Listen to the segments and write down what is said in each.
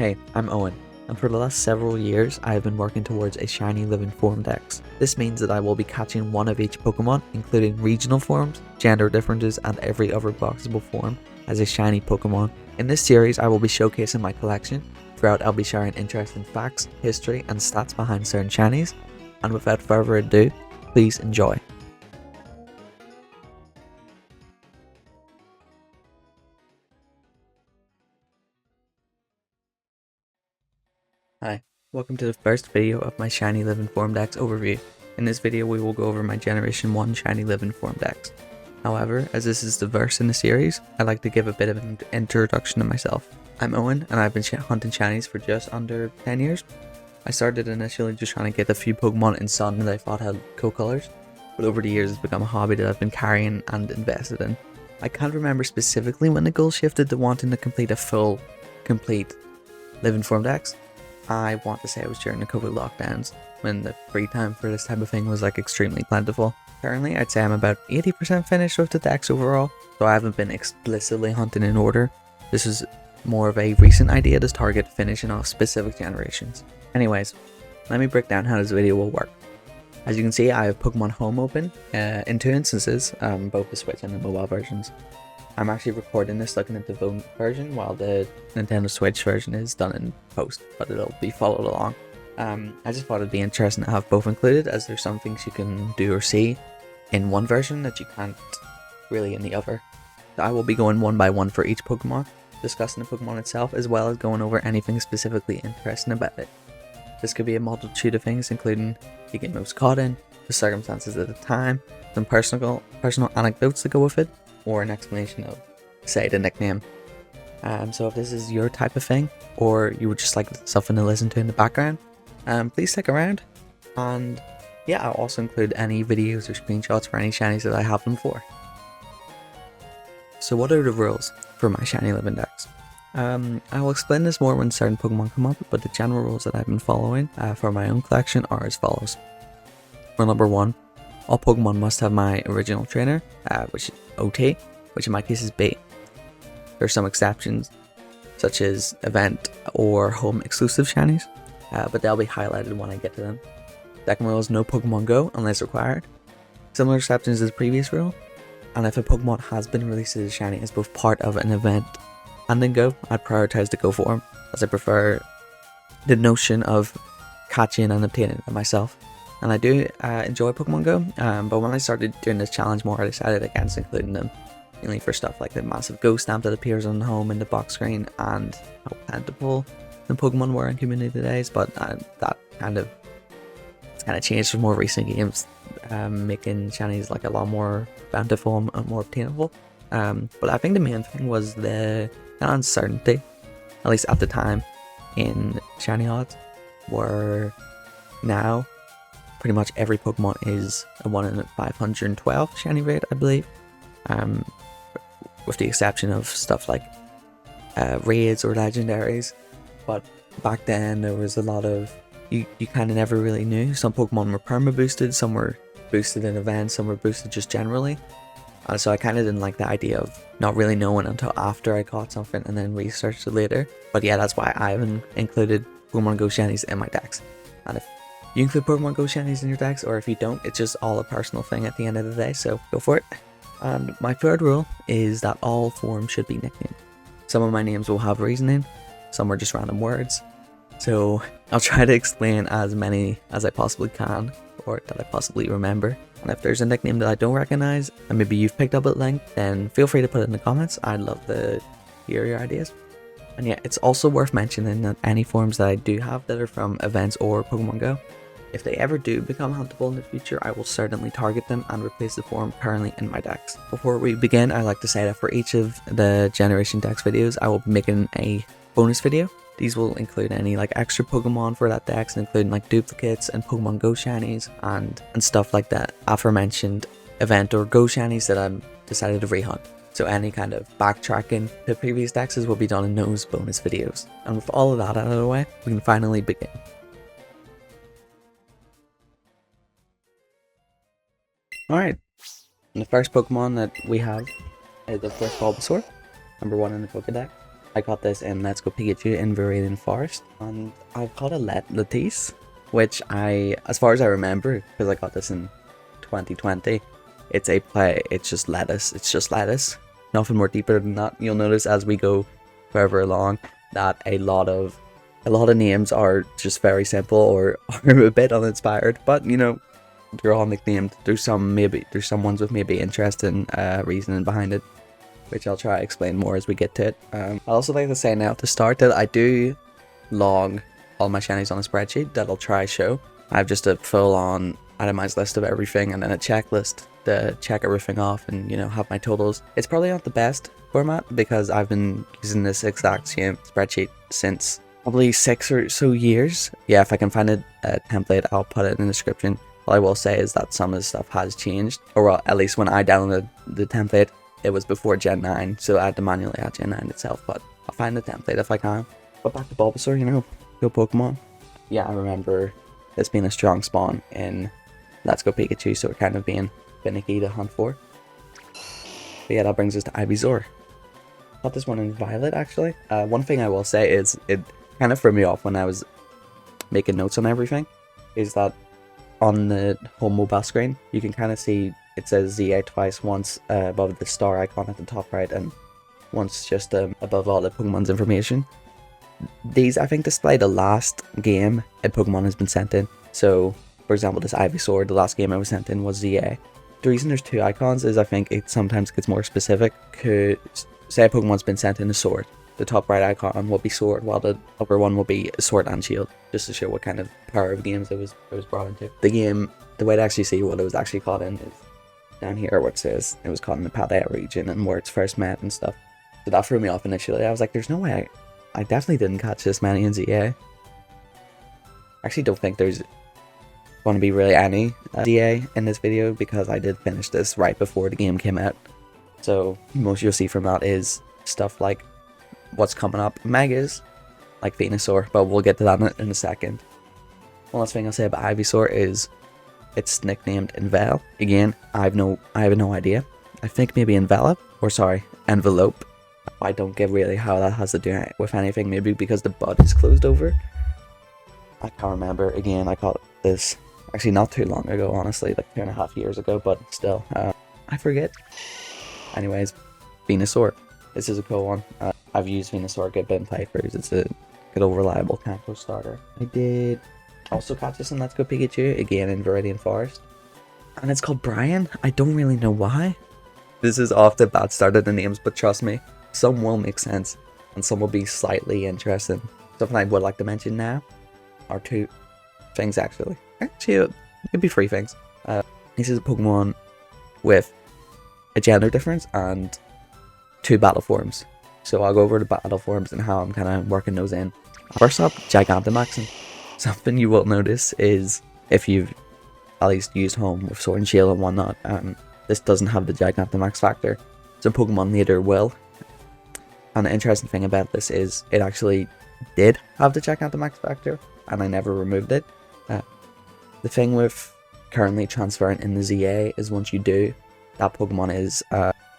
Hey, I'm Owen, and for the last several years I have been working towards a Shiny Living Form Dex. This means that I will be catching one of each Pokemon, including regional forms, gender differences, and every other possible form as a shiny Pokemon. In this series I will be showcasing my collection. Throughout I'll be sharing interesting facts, history, and stats behind certain shinies, and without further ado, please enjoy. Hi, welcome to the first video of my Shiny Living Form Dex overview. In this video we will go over my Generation 1 Shiny Living Form Dex. However, as this is the verse in the series, I'd like to give a bit of an introduction to myself. I'm Owen, and I've been hunting shinies for just under 10 years. I started initially just trying to get a few Pokemon in Sun that I thought had cool colours, but over the years it's become a hobby that I've been carrying and invested in. I can't remember specifically when the goal shifted to wanting to complete a full, complete Living Form Dex. I want to say it was during the COVID lockdowns, when the free time for this type of thing was like extremely plentiful. Currently, I'd say I'm about 80% finished with the Dex overall, so I haven't been explicitly hunting in order. This is more of a recent idea to target finishing off specific generations. Anyways, let me break down how this video will work. As you can see, I have Pokemon Home open in two instances, both the Switch and the mobile versions. I'm actually recording this looking at the phone version while the Nintendo Switch version is done in post, but it'll be followed along. I just thought it'd be interesting to have both included, as there's some things you can do or see in one version that you can't really in the other. So I will be going one by one for each Pokemon, discussing the Pokemon itself, as well as going over anything specifically interesting about it. This could be a multitude of things, including the game it was caught in, the circumstances at the time, some personal anecdotes to go with it, or an explanation of, say, the nickname. So if this is your type of thing, or you would just like something to listen to in the background, please stick around. And yeah, I'll also include any videos or screenshots for any shinies that I have them for. So what are the rules for my Shiny Living Dex? I will explain this more when certain Pokemon come up, but the general rules that I've been following for my own collection are as follows. Rule number 1. All Pokemon must have my original trainer, which is OT, which in my case is B. There are some exceptions, such as event or home exclusive shinies, but they'll be highlighted when I get to them. Second rule is no Pokemon Go unless required. Similar exceptions as the previous rule, and if a Pokemon has been released as a shiny as both part of an event and in Go, I'd prioritize the Go form, as I prefer the notion of catching and obtaining it myself. And I do enjoy Pokemon Go, but when I started doing this challenge more, I decided against including them, mainly for stuff like the massive Go stamp that appears on the home in the box screen, and how plentiful the Pokemon were in community days. But that kind of changed for more recent games, making shinies like a lot more bountiful and more obtainable. But I think the main thing was the uncertainty, at least at the time, in shiny odds, where now pretty much every Pokemon is a 1 in 512 shiny rate, I believe, with the exception of stuff like raids or legendaries. But back then there was a lot of, you kind of never really knew. Some Pokemon were perma boosted, some were boosted in events, some were boosted just generally. So I kind of didn't like the idea of not really knowing until after I caught something and then researched it later. But yeah, that's why I haven't included Pokemon Go shinies in my decks. And if you include Pokemon Go shinies in your decks, or if you don't, it's just all a personal thing at the end of the day, so go for it. And my third rule is that all forms should be nicknamed. Some of my names will have reasoning, some are just random words. So I'll try to explain as many as I possibly can, or that I possibly remember. And if there's a nickname that I don't recognize, and maybe you've picked up at length, then feel free to put it in the comments. I'd love to hear your ideas. And yeah, it's also worth mentioning that any forms that I do have that are from events or Pokemon Go, if they ever do become huntable in the future, I will certainly target them and replace the form currently in my decks. Before we begin, I'd like to say that for each of the Generation Dex videos, I will be making a bonus video. These will include any like extra Pokemon for that Dex, including like duplicates and Pokemon Go shinies and stuff like that aforementioned event or Go shinies that I'm decided to rehunt. So any kind of backtracking to previous Dexes will be done in those bonus videos. And with all of that out of the way, we can finally begin. Alright, and the first Pokemon that we have is the first Bulbasaur, number 1 in the Pokédex. I got this in Let's Go Pikachu in Viridian Forest, and I've caught a Lettice, which as far as I remember, because I got this in 2020, it's just lettuce, nothing more deeper than that. You'll notice as we go further along that a lot of names are just very simple or are a bit uninspired, but you know, they're all nicknamed. There's some ones with maybe interesting reasoning behind it, which I'll try to explain more as we get to it. I'd also like to say now to start that I do log all my shinies on a spreadsheet that I'll try show. I have just a full-on itemized list of everything and then a checklist to check everything off and, you know, have my totals. It's probably not the best format because I've been using this exact same spreadsheet since probably 6 or so years. Yeah, if I can find a template, I'll put it in the description. All I will say is that some of the stuff has changed, or well, at least when I downloaded the template, it was before Gen 9, so I had to manually add Gen 9 itself, but I'll find the template if I can. But back to Bulbasaur, you know, go Pokemon. Yeah, I remember this being a strong spawn in Let's Go Pikachu, so we're kind of being finicky to hunt for. But yeah, that brings us to Ivysaur. Got this one in Violet, actually. One thing I will say is, it kind of threw me off when I was making notes on everything, is that on the home mobile screen, you can kind of see it says ZA twice, once above the star icon at the top right, and once just above all the Pokemon's information. These, I think, display the last game a Pokemon has been sent in. So, for example, this Ivysaur, the last game I was sent in was ZA. The reason there's two icons is I think it sometimes gets more specific. Say a Pokemon's been sent in a sword, the top right icon will be sword, while the upper one will be sword and shield, just to show what kind of power of games it was brought into. The game, the way to actually see what it was actually caught in is down here where it says it was caught in the Paldea region and where it's first met and stuff. So that threw me off initially. I was like, there's no way I definitely didn't catch this many in ZA. I actually don't think there's going to be really any ZA in this video because I did finish this right before the game came out. So most you'll see from that is stuff like what's coming up, Megas, like Venusaur, but we'll get to that in a second. One last thing I'll say about Ivysaur is it's nicknamed Enveil. Again, I have no idea. I think maybe Envelope. I don't get really how that has to do with anything. Maybe because the bud is closed over. I can't remember. Again, I caught this actually not too long ago, honestly, like 2.5 years ago, but still, I forget. Anyways, Venusaur. This is a cool one. I've used Venusaur a good bit in playthroughs. It's a good old reliable Kanto starter. I did also catch this in Let's Go Pikachu, again in Viridian Forest. And it's called Brian. I don't really know why. This is off the bat start of the names, but trust me, some will make sense, and some will be slightly interesting. Something I would like to mention now are two things, actually. Actually, maybe 3 things. This is a Pokemon with a gender difference and 2 battle forms. So I'll go over the battle forms and how I'm kind of working those in. First up, Gigantamaxing. Something you will notice is, if you've at least used Home with Sword and Shield and whatnot, this doesn't have the Gigantamax factor. So Pokemon later will. And the interesting thing about this is it actually did have the Gigantamax factor, and I never removed it. The thing with currently transferring in the ZA is once you do, that Pokemon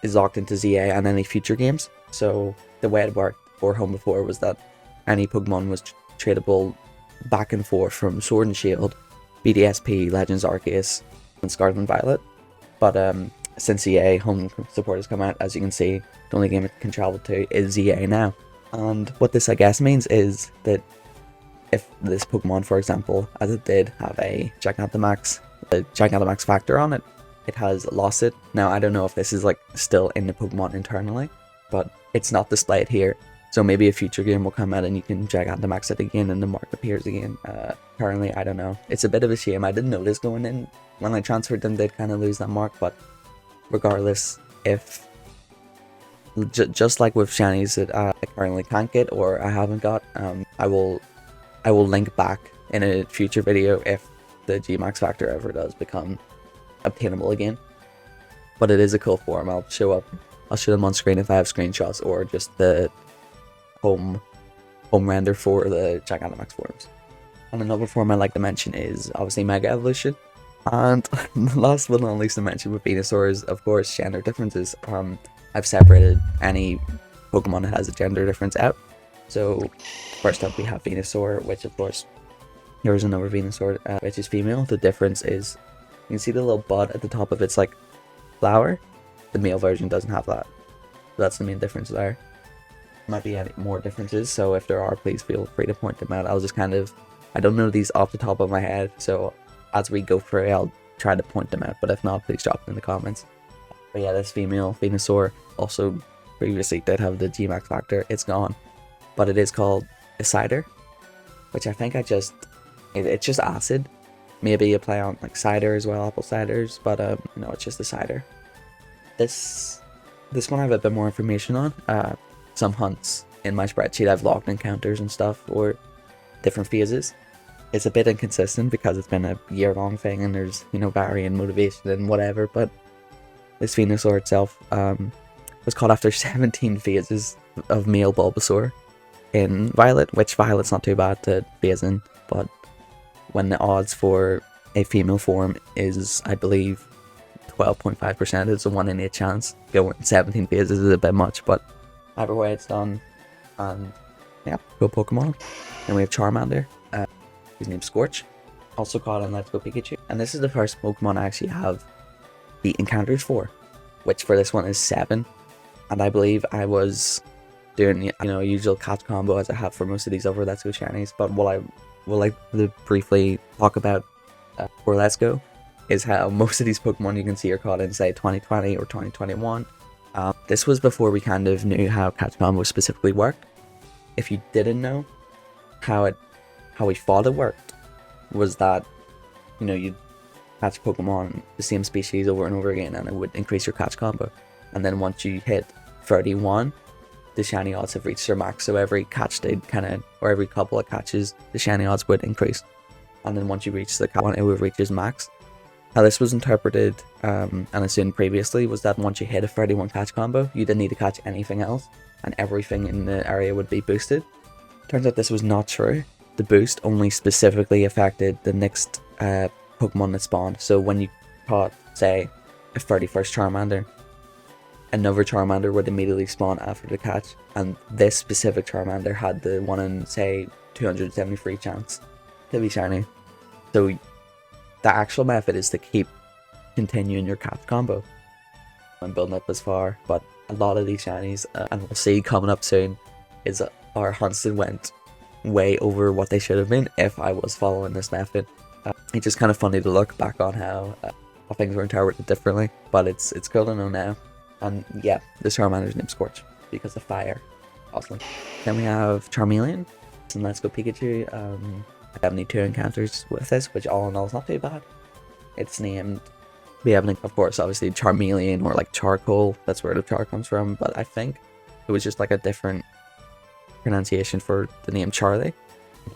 is locked into ZA and any future games. So the way it worked for Home before was that any Pokemon was tradable back and forth from Sword and Shield, BDSP, Legends Arceus, and Scarlet and Violet. But since ZA Home support has come out, as you can see, the only game it can travel to is ZA now. And what this, I guess, means is that if this Pokemon, for example, as it did have a Gigantamax factor on it, it has lost it. Now, I don't know if this is like still in the Pokemon internally, but it's not displayed here. So maybe a future game will come out and you can Gigantamax it again and the mark appears again. Currently, I don't know. It's a bit of a shame. I didn't notice going in when I transferred them, they'd kind of lose that mark, but regardless, if just like with shinies that I currently can't get or I haven't got, I will link back in a future video if the Gmax factor ever does become obtainable again. But it is a cool form. I'll show them on screen if I have screenshots or just the home render for the Gigantamax forms. And another form I like to mention is obviously Mega Evolution. And last but not least to mention with Venusaur is, of course, gender differences. I've separated any Pokemon that has a gender difference out. So first up we have Venusaur, which of course there is another Venusaur which is female. The difference is you can see the little bud at the top of its like flower. The male version doesn't have that. So that's the main difference there. Might be any more differences, so if there are, please feel free to point them out. I'll just I don't know these off the top of my head, so as we go through I'll try to point them out, but if not, please drop them in the comments. But yeah, this female Venusaur also previously did have the Gmax factor. It's gone, but it is called a cider, which I think it's just acid. Maybe you play on like cider as well, apple ciders, but no, it's just a cider. This one I have a bit more information on. Some hunts in my spreadsheet I've logged encounters and stuff or different phases. It's a bit inconsistent because it's been a year-long thing and there's, you know, varying motivation and whatever, but this Venusaur itself was caught after 17 phases of male Bulbasaur in Violet, which Violet's not too bad to phase in, but when the odds for a female form is, I believe, 12.5%, it's a 1 in 8 chance. Going 17 phases is a bit much, but either way it's done. And yeah, go Pokemon. Then we have Charmander, his name's Scorch, also caught in Let's Go Pikachu. And this is the first Pokemon I actually have the encounters for, which for this one is 7. And I believe I was doing, you know, usual catch combo as I have for most of these other Let's Go Shinies. But what I would like to briefly talk about for Let's Go is how most of these Pokemon you can see are caught in, say, 2020 or 2021. This was before we kind of knew how catch combo specifically worked. If you didn't know how we thought it worked, was that, you know, you'd catch Pokemon the same species over and over again and it would increase your catch combo. And then once you hit 31, the shiny odds have reached their max. So every catch they'd or every couple of catches, the shiny odds would increase. And then once you reach the catch, it would reach its max. How this was interpreted and assumed previously was that once you hit a 31 catch combo, you didn't need to catch anything else and everything in the area would be boosted. Turns out this was not true. The boost only specifically affected the next Pokemon that spawned. So when you caught, say, a 31st Charmander, another Charmander would immediately spawn after the catch, and this specific Charmander had the 1 in, say, 273 chance to be shiny. So the actual method is to keep continuing your catch combo. I'm building up this far, but a lot of these shinies, and we'll see coming up soon, is our hunts that went way over what they should have been if I was following this method. It's just kind of funny to look back on how things were interpreted differently, but it's cool to know now. And yeah, this Charmander's named Scorch because of fire. Awesome. Then we have Charmeleon and Let's Go Pikachu. I have only 2 encounters with this, which all in all is not too bad. It's named, we have, of course, obviously Charmeleon or like charcoal. That's where the char comes from, but I think it was just like a different pronunciation for the name Charlie.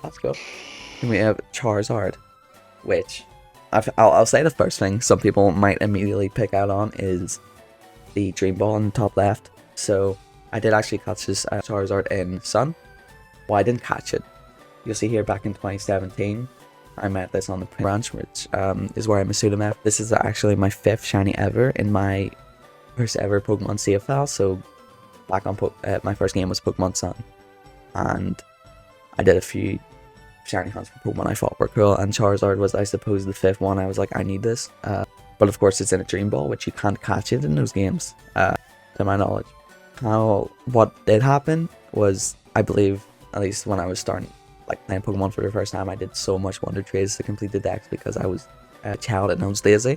Let's go. And we have Charizard, which I'll say the first thing some people might immediately pick out on is the Dream Ball in the top left. So I did actually catch this Charizard in Sun. Well, I didn't catch it. You'll see here back in 2017, I met this on the branch, which is where I Masuda met. This is actually my 5th shiny ever in my first ever Pokemon save file. So back on my first game was Pokemon Sun. And I did a few shiny hunts for Pokemon I thought were cool, and Charizard was, I suppose, the 5th one. I was like, I need this. But of course, it's in a Dream Ball, which you can't catch it in those games, to my knowledge. What did happen was, I believe, at least when I was starting like playing Pokemon for the first time, I did so much Wonder Trades to complete the dex because I was a child and I was lazy.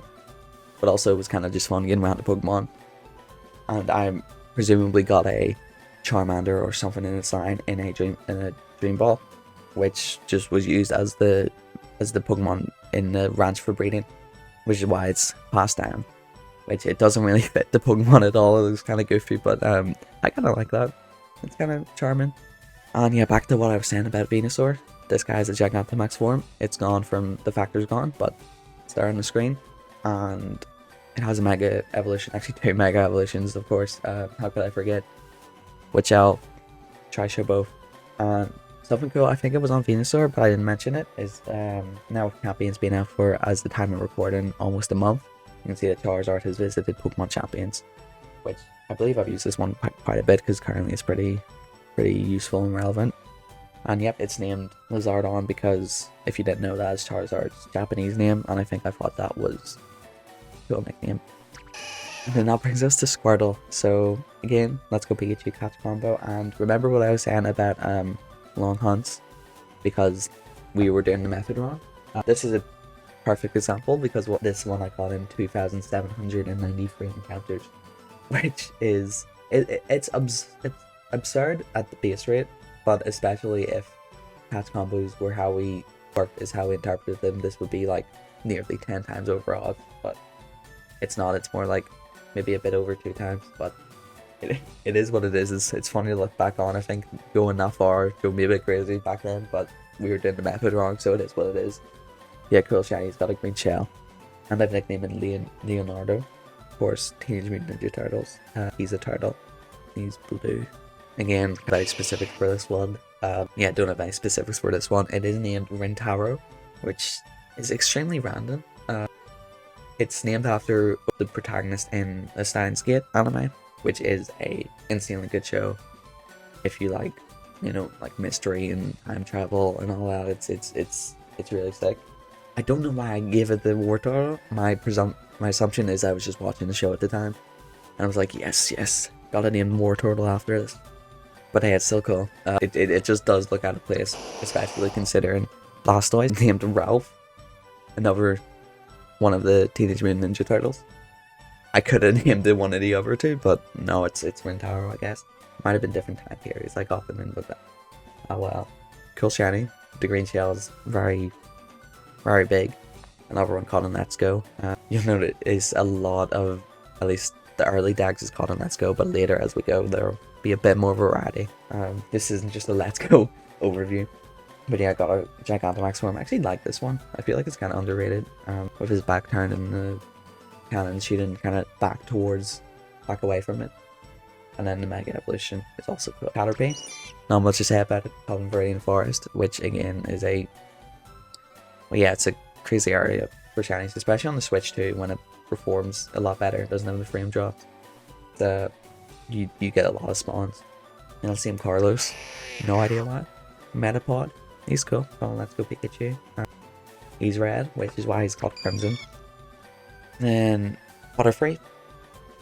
But also, it was kind of just fun getting around the Pokemon. And I presumably got a Charmander or something in its line in a Dream Ball, which just was used as the Pokemon in the ranch for breeding, which is why it's passed down. Which it doesn't really fit the Pokemon at all. It looks kind of goofy, but I kind of like that. It's kind of charming. And yeah, back to what I was saying about Venusaur. This guy has a Gigantamax form. It's gone from the factor's gone, but it's there on the screen, and it has a Mega Evolution. Actually, 2 Mega Evolutions, of course. How could I forget? Which I'll try show both. And something cool, I think it was on Venusaur, but I didn't mention it, is now Champions been out for, as the time of recording, almost a month. You can see that Charizard has visited Pokemon Champions. which I believe I've used this one quite a bit because currently it's pretty useful and relevant. And yep, it's named Lizardon because if you didn't know, that is Charizard's Japanese name, and I think I thought that was a cool nickname. And then that brings us to Squirtle. So again, let's go Pikachu catch combo. And remember what I was saying about long hunts, because we were doing the method wrong. This is a perfect example because this one I got in 2,793 encounters, which is it's absurd at the base rate, but especially if catch combos were how we worked, is how we interpreted them, this would be like nearly 10 times overall. But it's not. It's more like maybe a bit over 2 times, but it is what it is. It's funny to look back on. I think going that far drove me a bit crazy back then, but we were doing the method wrong, so it is what it is. Yeah, cool Shiny's got a green shell, and I've nicknamed him Leonardo. Of course, Teenage Mutant Ninja Turtles. He's a turtle. He's blue. Again, very specific for this one. Yeah, don't have any specifics for this one. It is named Rintaro, which is extremely random. It's named after the protagonist in the Steins Gate anime, which is a insanely good show. If you like, you know, like mystery and time travel and all that, it's really sick. I don't know why I gave it the war turtle. My assumption is I was just watching the show at the time, and I was like, yes, gotta name War Turtle after this. But hey, it's still cool. It just does look out of place, especially considering Blastoise named Ralph, another one of the Teenage Mutant Ninja Turtles. I could have named it one of the other two, but no, it's Rintaro, I guess. Might have been different time periods I got them in, but oh well. Cool shiny. The green shell is very big. Another one called in Let's Go. You'll note it is a lot of, at least the early decks is called in Let's Go, but later as we go there'll be a bit more variety. This isn't just a Let's Go overview. But yeah, I got a Gigantamax form. I actually like this one. I feel like it's kind of underrated. With his back turned and the cannon shooting kind of back away from it. And then the Mega Evolution is also cool. Caterpie, not much to say about it. Called in Viridian Forest, which again is it's a crazy area for shinies, especially on the Switch too, when it performs a lot better. It doesn't have the frame drops. You get a lot of spawns. And I'll see him Carlos. No idea why. Metapod. He's cool. Oh, let's go Pikachu. He's red, which is why he's called Crimson. Then Butterfree,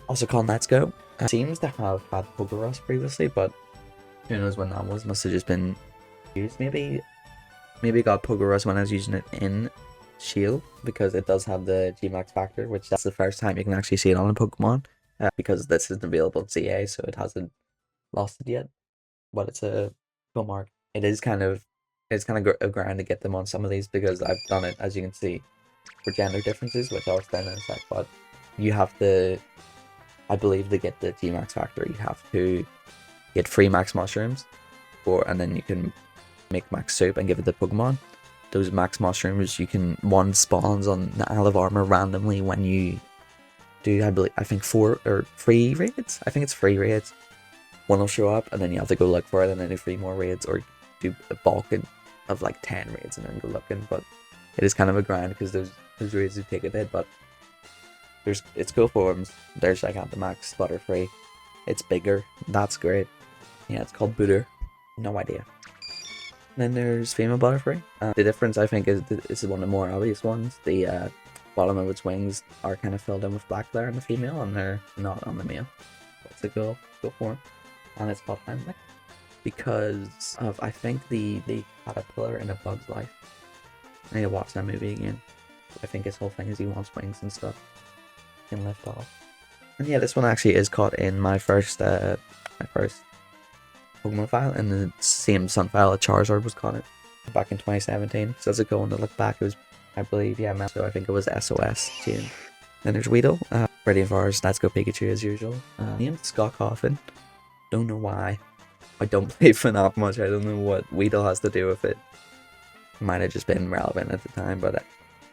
also called Let's Go. Seems to have had Pokeross previously, but who knows when that was. Must have just been used. Maybe got Pokeross when I was using it in Shield, because it does have the Gmax factor, which that's the first time you can actually see it on a Pokemon. Because this isn't available in CA, so it hasn't lost it yet. But it's a cool mark. It's kind of a grind to get them on some of these, because I've done it, as you can see, for gender differences, which I'll explain in a sec. But you have to, I believe, to get the Gmax factor, you have to get 3 max mushrooms, and then you can make max soup and give it to Pokemon. Those max mushrooms, one spawns on the Isle of Armor randomly when you do, I think 4 or 3 raids. I think it's 3 raids. One will show up, and then you have to go look for it, and then do 3 more raids, or do a bulk of like 10 raids and then go looking. But it is kind of a grind because those raids do take a bit. But it's cool forms. There's Gigantamax, Butterfree. It's bigger. That's great. Yeah, it's called Booter. No idea. Then there's female Butterfree. The difference, I think, is this is one of the more obvious ones. The bottom of its wings are kind of filled in with black there on the female, and they're not on the male. That's a cool form. And it's called Heimlich because of, I think, the caterpillar in A Bug's Life. I need to watch that movie again. I think his whole thing is he wants wings and stuff. He can lift off. And yeah, this one actually is caught in my first Pokemon file, and the same Sun file that Charizard was caught in back in 2017. So that's a cool one to look back. It was, I believe, so I think it was SOS June. Then there's Weedle, Radiant Forest, Let's Go Pikachu as usual. Named Scott Coffin. Don't know why. I don't play FNAF much. I don't know what Weedle has to do with it. Might have just been relevant at the time, but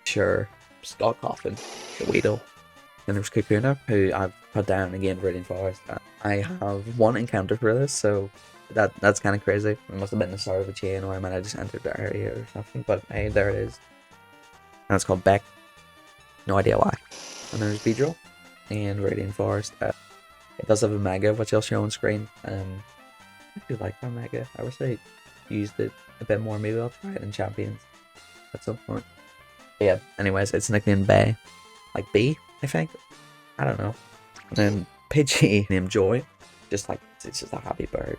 sure. Scott Coffin, the Weedle. Then there's Kakuna, who I've put down again, Radiant Forest. I have 1 encounter for this, so that's kind of crazy. It must have been the start of a chain, or I might have just entered the area or something, but hey, there it is. And it's called Beck. No idea why. And there's Beedrill and Radiant Forest. It does have a mega, which I'll show on screen. I do like that mega. I wish I used it a bit more. Maybe I'll try it in Champions at some point. But yeah, anyways, it's nicknamed Bay. Like B, I think. I don't know. And then Pidgey named Joy. Just like, it's just a happy bird.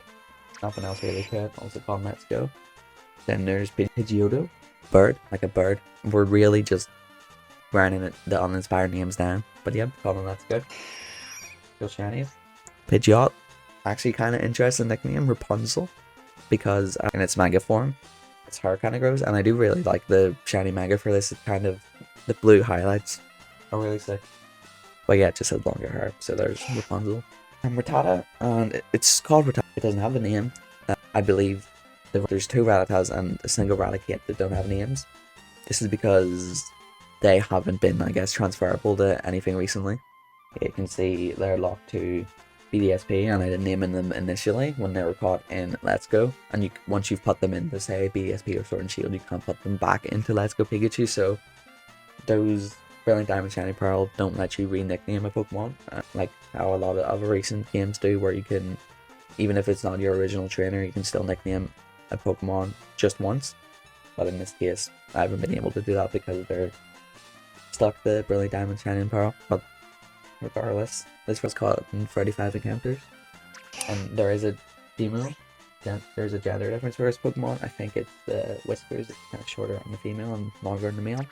Nothing else really to it. Also called Let's Go. Then there's Pidgeotto. Bird, like a bird. We're really just writing it, the uninspired names down. But yeah, calling Let's Go. Real shinies. Pidgeot. Actually kind of interesting nickname, Rapunzel. Because in its mega form, its hair kind of grows. And I do really like the shiny mega for this. It's kind of, the blue highlights are really sick. But yeah, it just has longer hair. So there's Rapunzel. And Rattata, and it's called Rattata. It doesn't have a name. I believe there's 2 Rattatas and a single Raticate that don't have names. This is because they haven't been, I guess, transferable to anything recently. You can see they're locked to BDSP, and I didn't name them initially when they were caught in Let's Go. And once you've put them into, say, BDSP or Sword and Shield, you can't put them back into Let's Go Pikachu. So those Brilliant Diamond Shiny Pearl don't let you re-nickname a Pokemon, like how a lot of other recent games do, where you can, even if it's not your original trainer, you can still nickname a Pokemon just once. But in this case, I haven't been able to do that because they're stuck the Brilliant Diamond Shiny Pearl. But regardless, this was caught in 35 encounters, and there is a female. There's a gender difference for this Pokemon. I think it's the whiskers. It's kind of shorter on the female and longer on the male.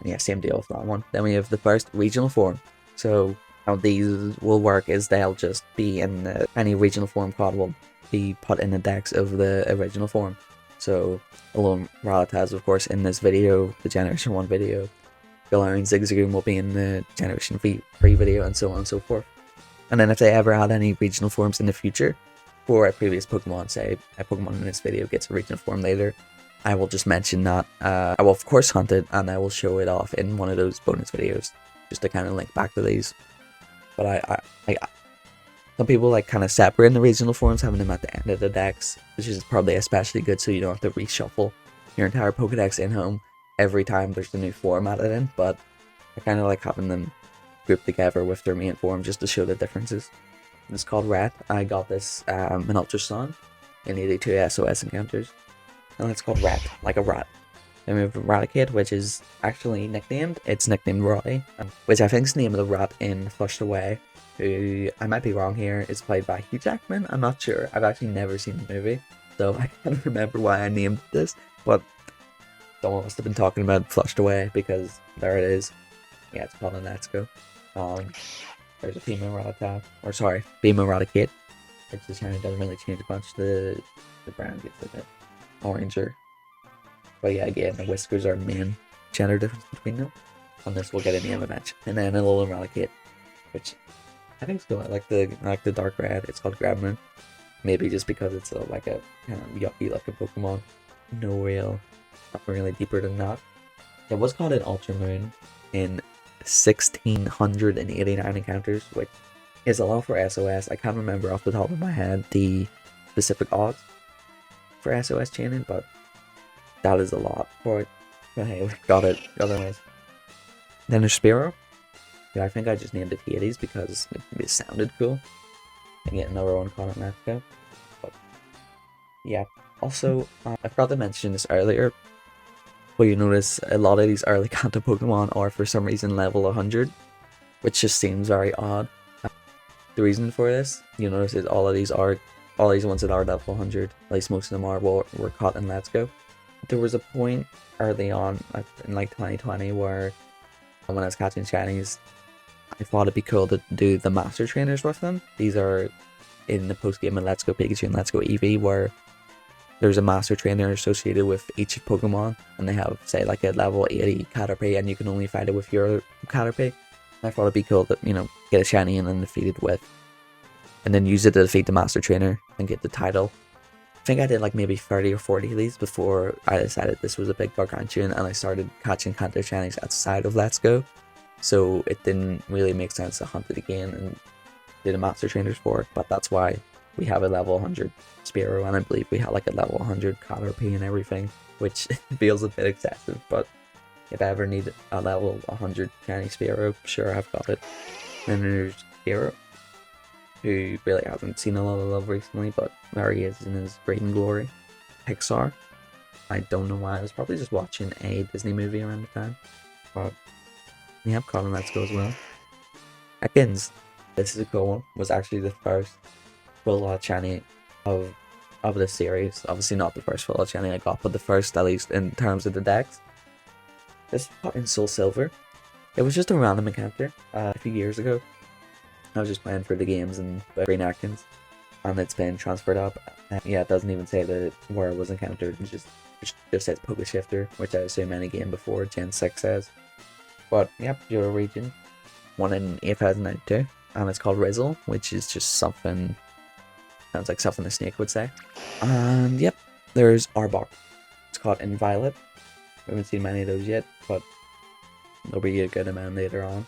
Yeah, same deal with that one. Then we have the first regional form. So how these will work is they'll just be in any regional form card will be put in the dex of the original form. So alone Rattata's, of course, in this video, the Generation 1 video. Galarian Zigzagoon will be in the Generation 3 video, and so on and so forth. And then if they ever had any regional forms in the future, for a previous Pokemon, say a Pokemon in this video gets a regional form later, I will just mention that. I will of course hunt it, and I will show it off in one of those bonus videos, just to kind of link back to these. But I some people like kind of separate the regional forms, having them at the end of the dex, which is probably especially good so you don't have to reshuffle your entire Pokedex in home every time there's a new form added in. But I kind of like having them grouped together with their main form just to show the differences. It's called Rat. I got this in Ultra Sun in 82 SOS encounters. And it's called Rat, like a rat. Then we have Raticate, which is actually nicknamed. It's nicknamed Roy, which I think is the name of the rat in Flushed Away, who, I might be wrong here, is played by Hugh Jackman. I'm not sure. I've actually never seen the movie, so I can't remember why I named this, but someone must have been talking about Flushed Away, because there it is. Yeah, it's called a Let's Go. There's a female Rattata, or sorry, female Raticate, which is kind of doesn't really change much. The brown gets a bit oranger. But yeah, again, the whiskers are main gender difference between them. And this will get a name eventually. And then a little Raticate, which I think is cool. I like the dark red. It's called Grabman. Maybe just because it's like a kind of yucky looking Pokemon. Nothing really deeper than that. It was called an Ultra Moon in 1689 encounters, which is a lot for SOS. I can't remember off the top of my head the specific odds for SOS chaining, but that is a lot for it. But hey, got it anyways. Then there's Spearow. Yeah, I think I just named it Hades because it sounded cool. And get another one called it Let's Go. But yeah, also I forgot to mention this earlier, but you notice a lot of these early Kanto Pokemon are for some reason level 100, which just seems very odd. The reason for this, you notice, is all these ones that are level 100, at least most of them were caught in Let's Go. There was a point early on in like 2020 where when I was catching shinies, I thought it'd be cool to do the master trainers with them. These are in the post game in Let's Go Pikachu and Let's Go Eevee, where there's a master trainer associated with each Pokemon, and they have, say, like a level 80 Caterpie, and you can only fight it with your Caterpie. I thought it'd be cool to, get a shiny and then defeat it with, and then use it to defeat the master trainer and get the title. I think I did like maybe 30 or 40 of these before I decided this was a big gargantuan, and I started catching Kanto shinies outside of Let's Go. So it didn't really make sense to hunt it again and do the master trainers for it, but that's why we have a level 100 Spearow, and I believe we have like a level 100 Caterpie and everything, which feels a bit excessive, but if I ever need a level 100 shiny Spearow, sure, I've got it. Then there's Spearow. who really hasn't seen a lot of love recently, but there he is in his great glory. Pixar. I don't know why. I was probably just watching a Disney movie around the time. But yeah, Colin Let's Go as well. Ekans. This is a cool one. Was actually the first full out shiny of the series. Obviously not the first full out shiny I got, but the first at least in terms of the decks. This was in Soul Silver. It was just a random encounter a few years ago. I was just playing for the games and Green Atkins, and it's been transferred up. Yeah, it doesn't even say where it was encountered. It just says Poke Shifter, which I assume any game before Gen 6 says. But yep, Euro region, 1 in 8,092, and it's called Rizzle, which is just something. Sounds like something a snake would say. And yep, there's Arbok. It's called Inviolet. We haven't seen many of those yet, but there'll be a good amount later on.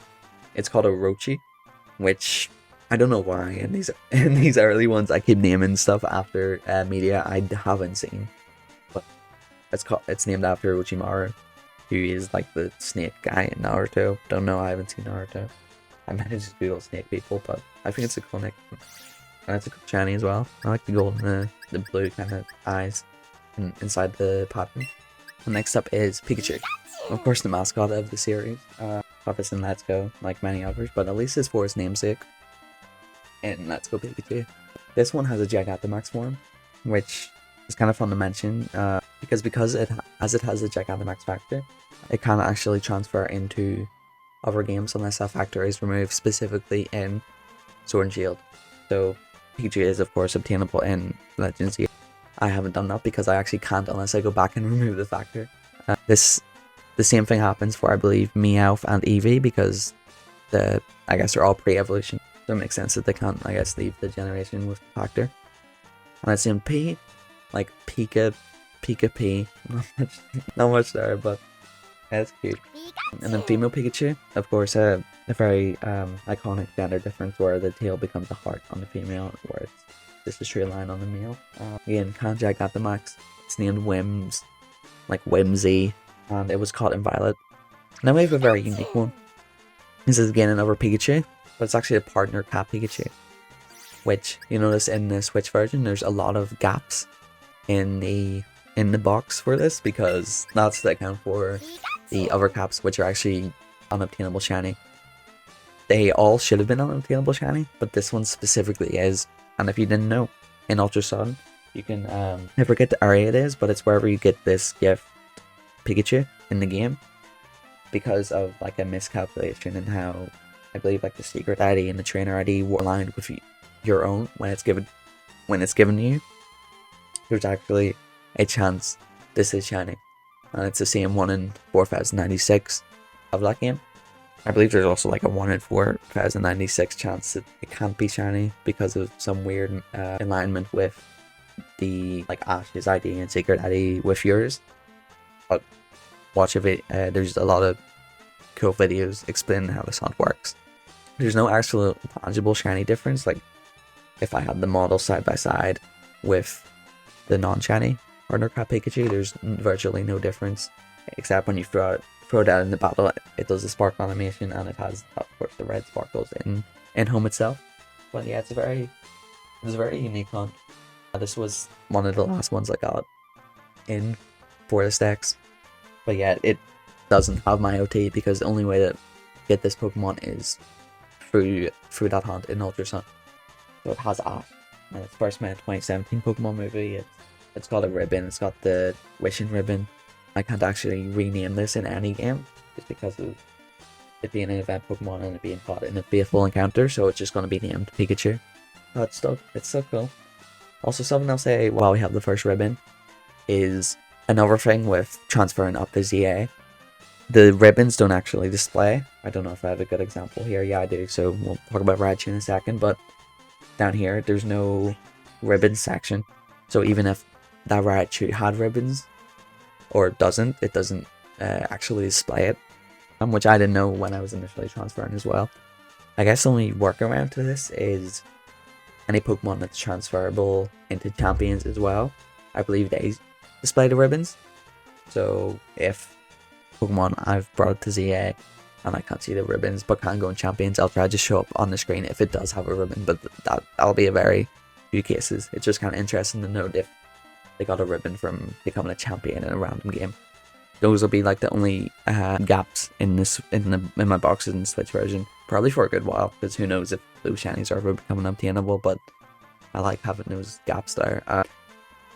It's called Orochi, which I don't know why in these early ones I keep naming stuff after media I haven't seen, but it's named after Orochimaru, who is like the snake guy in Naruto. Don't know, I haven't seen Naruto. I might have just Googled snake people, but I think it's a cool nick. And it's a cool shiny as well. I like the gold and the blue kind of eyes inside the pattern. And next up is Pikachu. Of course, the mascot of the series. Office in Let's Go, like many others, but at least it's for its namesake. And Let's Go Pikachu. This one has a Gigantamax form, which is kind of fun to mention, because it has a Gigantamax factor, it can't actually transfer into other games unless that factor is removed specifically in Sword and Shield. So Pikachu is of course obtainable in Legends. I haven't done that because I actually can't unless I go back and remove the factor. The same thing happens for, I believe, Meowth and Eevee, because I guess they're all pre-evolution. So it makes sense that they can't, I guess, leave the generation with the factor. And it's in P, like Pika P. Not much there, but that's cute. And then female Pikachu, of course, a very iconic gender difference where the tail becomes a heart on the female, where it's just a straight line on the male. Again, Kanjak got the max. It's named Whimsy. And it was caught in Violet. Now we have a very unique one. This is again another Pikachu, but it's actually a partner cat Pikachu. Which, you notice in the Switch version, there's a lot of gaps in the box for this, because that's to account for the other caps, which are actually unobtainable shiny. They all should have been unobtainable shiny, but this one specifically is. And if you didn't know, in Ultra Sun, you can, I forget the area it is, but it's wherever you get this gift Pikachu in the game, because of like a miscalculation in how I believe like the secret ID and the trainer ID were aligned with your own when it's given to you. There's actually a chance this is shiny, and it's the same 1 in 4,096 of that game. I believe there's also like a 1 in 4,096 chance that it can't be shiny because of some weird alignment with the like Ash's ID and secret ID with yours. But watch if there's a lot of cool videos explaining how this hunt works. There's no actual tangible shiny difference. Like if I had the model side by side with the non-shiny partner cat Pikachu, there's virtually no difference, except when you throw it out in the battle, it does the sparkle animation, and it has, of course, the red sparkles in home itself. But yeah, it's a very unique hunt. This was one of the last ones I got in for this decks. But yeah, it doesn't have my OT, because the only way to get this Pokemon is through that hunt in Ultra Sun. So it has Ash, and it's first met in 2017 Pokemon movie. It's got a ribbon. It's got the wishing ribbon. I can't actually rename this in any game just because of it being an event Pokemon and it being caught in a faithful encounter. So it's just going to be named Pikachu. Oh, it's so cool. Also, something I'll say while we have the first ribbon is another thing with transferring up the ZA. The ribbons don't actually display. I don't know if I have a good example here. Yeah, I do. So we'll talk about Raichu in a second. But down here, there's no ribbon section. So even if that Raichu had ribbons, or it doesn't actually display it. Which I didn't know when I was initially transferring as well. I guess the only workaround to this is any Pokemon that's transferable into champions as well. I believe they display the ribbons. So if Pokemon I've brought to ZA and I can't see the ribbons, but can go in champions. I'll try to show up on the screen if it does have a ribbon, but that'll be a very few cases. It's just kind of interesting to note if they got a ribbon from becoming a champion in a random game. Those will be like the only gaps in my boxes in the Switch version, probably for a good while, because who knows if those shinies are ever becoming obtainable. But I like having those gaps there.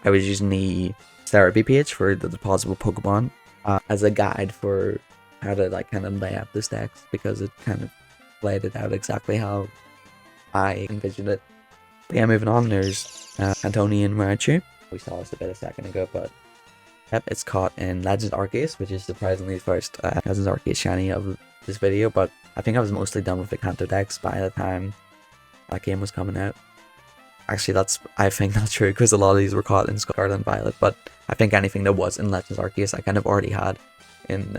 I was using the therapy page for the depositable Pokemon as a guide for how to like kind of lay out this decks, because it kind of laid it out exactly how I envisioned it. But yeah, moving on, there's Cantonian Raichu. We saw this a bit a second ago, but yep, it's caught in Legends Arceus, which is surprisingly the first Legends Arceus shiny of this video, but I think I was mostly done with the Kanto decks by the time that game was coming out. Actually, I think that's true, because a lot of these were caught in Scarlet and Violet, but I think anything that was in Legends Arceus I kind of already had in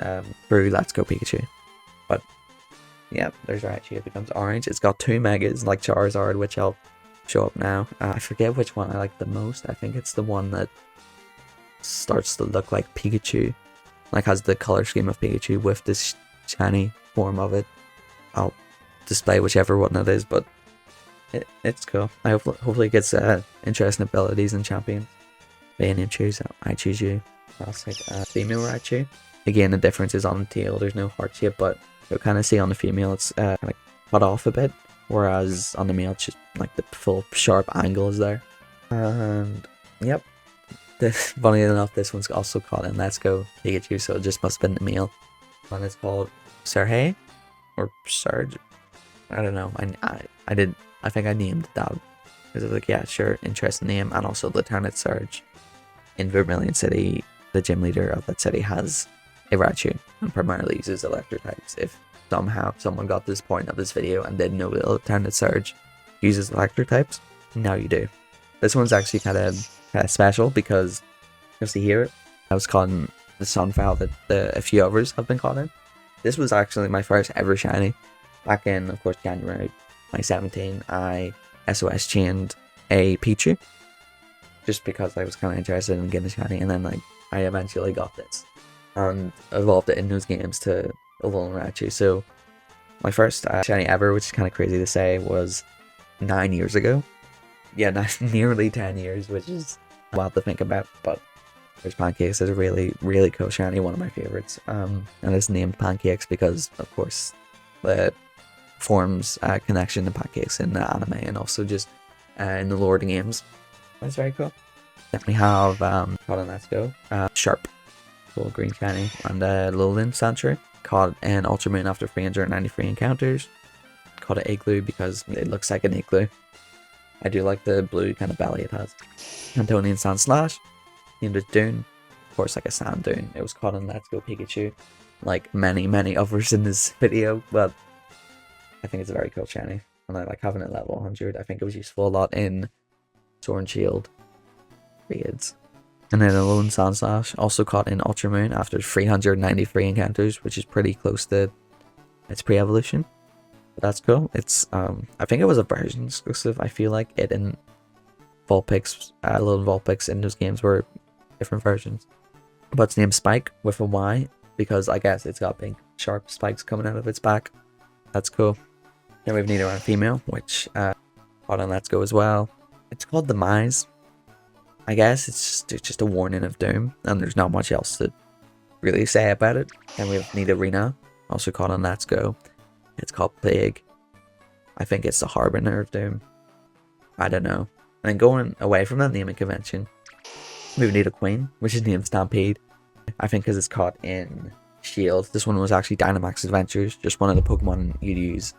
through Let's Go Pikachu. But yeah, there's Raichu. It becomes orange. It's got 2 megas like Charizard, which I'll show up now. I forget which one I like the most. I think it's the one that starts to look like Pikachu, like has the color scheme of Pikachu with this shiny form of it. I'll display whichever one it is, but it's cool. Hopefully it gets interesting abilities and champions. Being name choose, I choose you. Classic female Raichu. Again, the difference is on the tail. There's no heart shape, but you'll kind of see on the female it's kind of cut off a bit, whereas on the male it's just like the full sharp angle is there. And yep, funny enough, this one's also caught in Let's Go Pikachu, so it just must have been the male. And it's called Serge or Sarge. I don't know. I think I named it that because I was like, yeah, sure, interesting name. And also Lieutenant Surge in Vermilion City, the gym leader of that city, has a Raichu and primarily uses electric types. If somehow someone got to this point of this video and didn't know that Lieutenant Surge uses electric types, now you do. This one's actually kind of special because you'll see here, I was caught in the Sunfowl that a few others have been caught in. This was actually my first ever shiny. Back in, of course, January 2017, I SOS chained a Pichu just because I was kind of interested in getting a shiny, and then like I eventually got this and evolved it in those games to a Alolan Raichu. So my first shiny ever, which is kind of crazy to say, was 9 years ago. Yeah, nearly 10 years, which is wild to think about. But there's Pancakes. It's a really, really cool shiny, one of my favorites. And it's named Pancakes because, of course, the forms connection to Pancakes in the anime and also just in the lore of the games. That's very cool. Then we have caught in Let's Go Sharp, little green shiny, and Lowland Sentry, caught in Ultra Moon after 393 encounters. Caught it Igloo because it looks like an igloo. I do like the blue kind of belly it has. Cantonian Sand Slash, named it Dune, of course like a sand dune. It was caught in Let's Go Pikachu, like many others in this video, but I think it's a very cool shiny, and I like having it level 100. I think it was useful a lot in Sword and Shield raids. And then a Lone Sand Slash, also caught in Ultra Moon after 393 encounters, which is pretty close to its pre-evolution. But that's cool. It's I think it was a version exclusive. I feel like it and Vulpix, little Vulpix in those games were different versions. But it's named Spike with a Y because I guess it's got big sharp spikes coming out of its back. That's cool. Then we have Nidoran Female, which caught on Let's Go as well. It's called Demise. I guess it's just a warning of doom, and there's not much else to really say about it. Then we have Nidorina, also caught on Let's Go. It's called Plague. I think it's the Harbinger of Doom. I don't know. And going away from that naming convention, we need a Queen, which is named Stampede. I think because it's caught in Shield. This one was actually Dynamax Adventures, just one of the Pokemon you'd use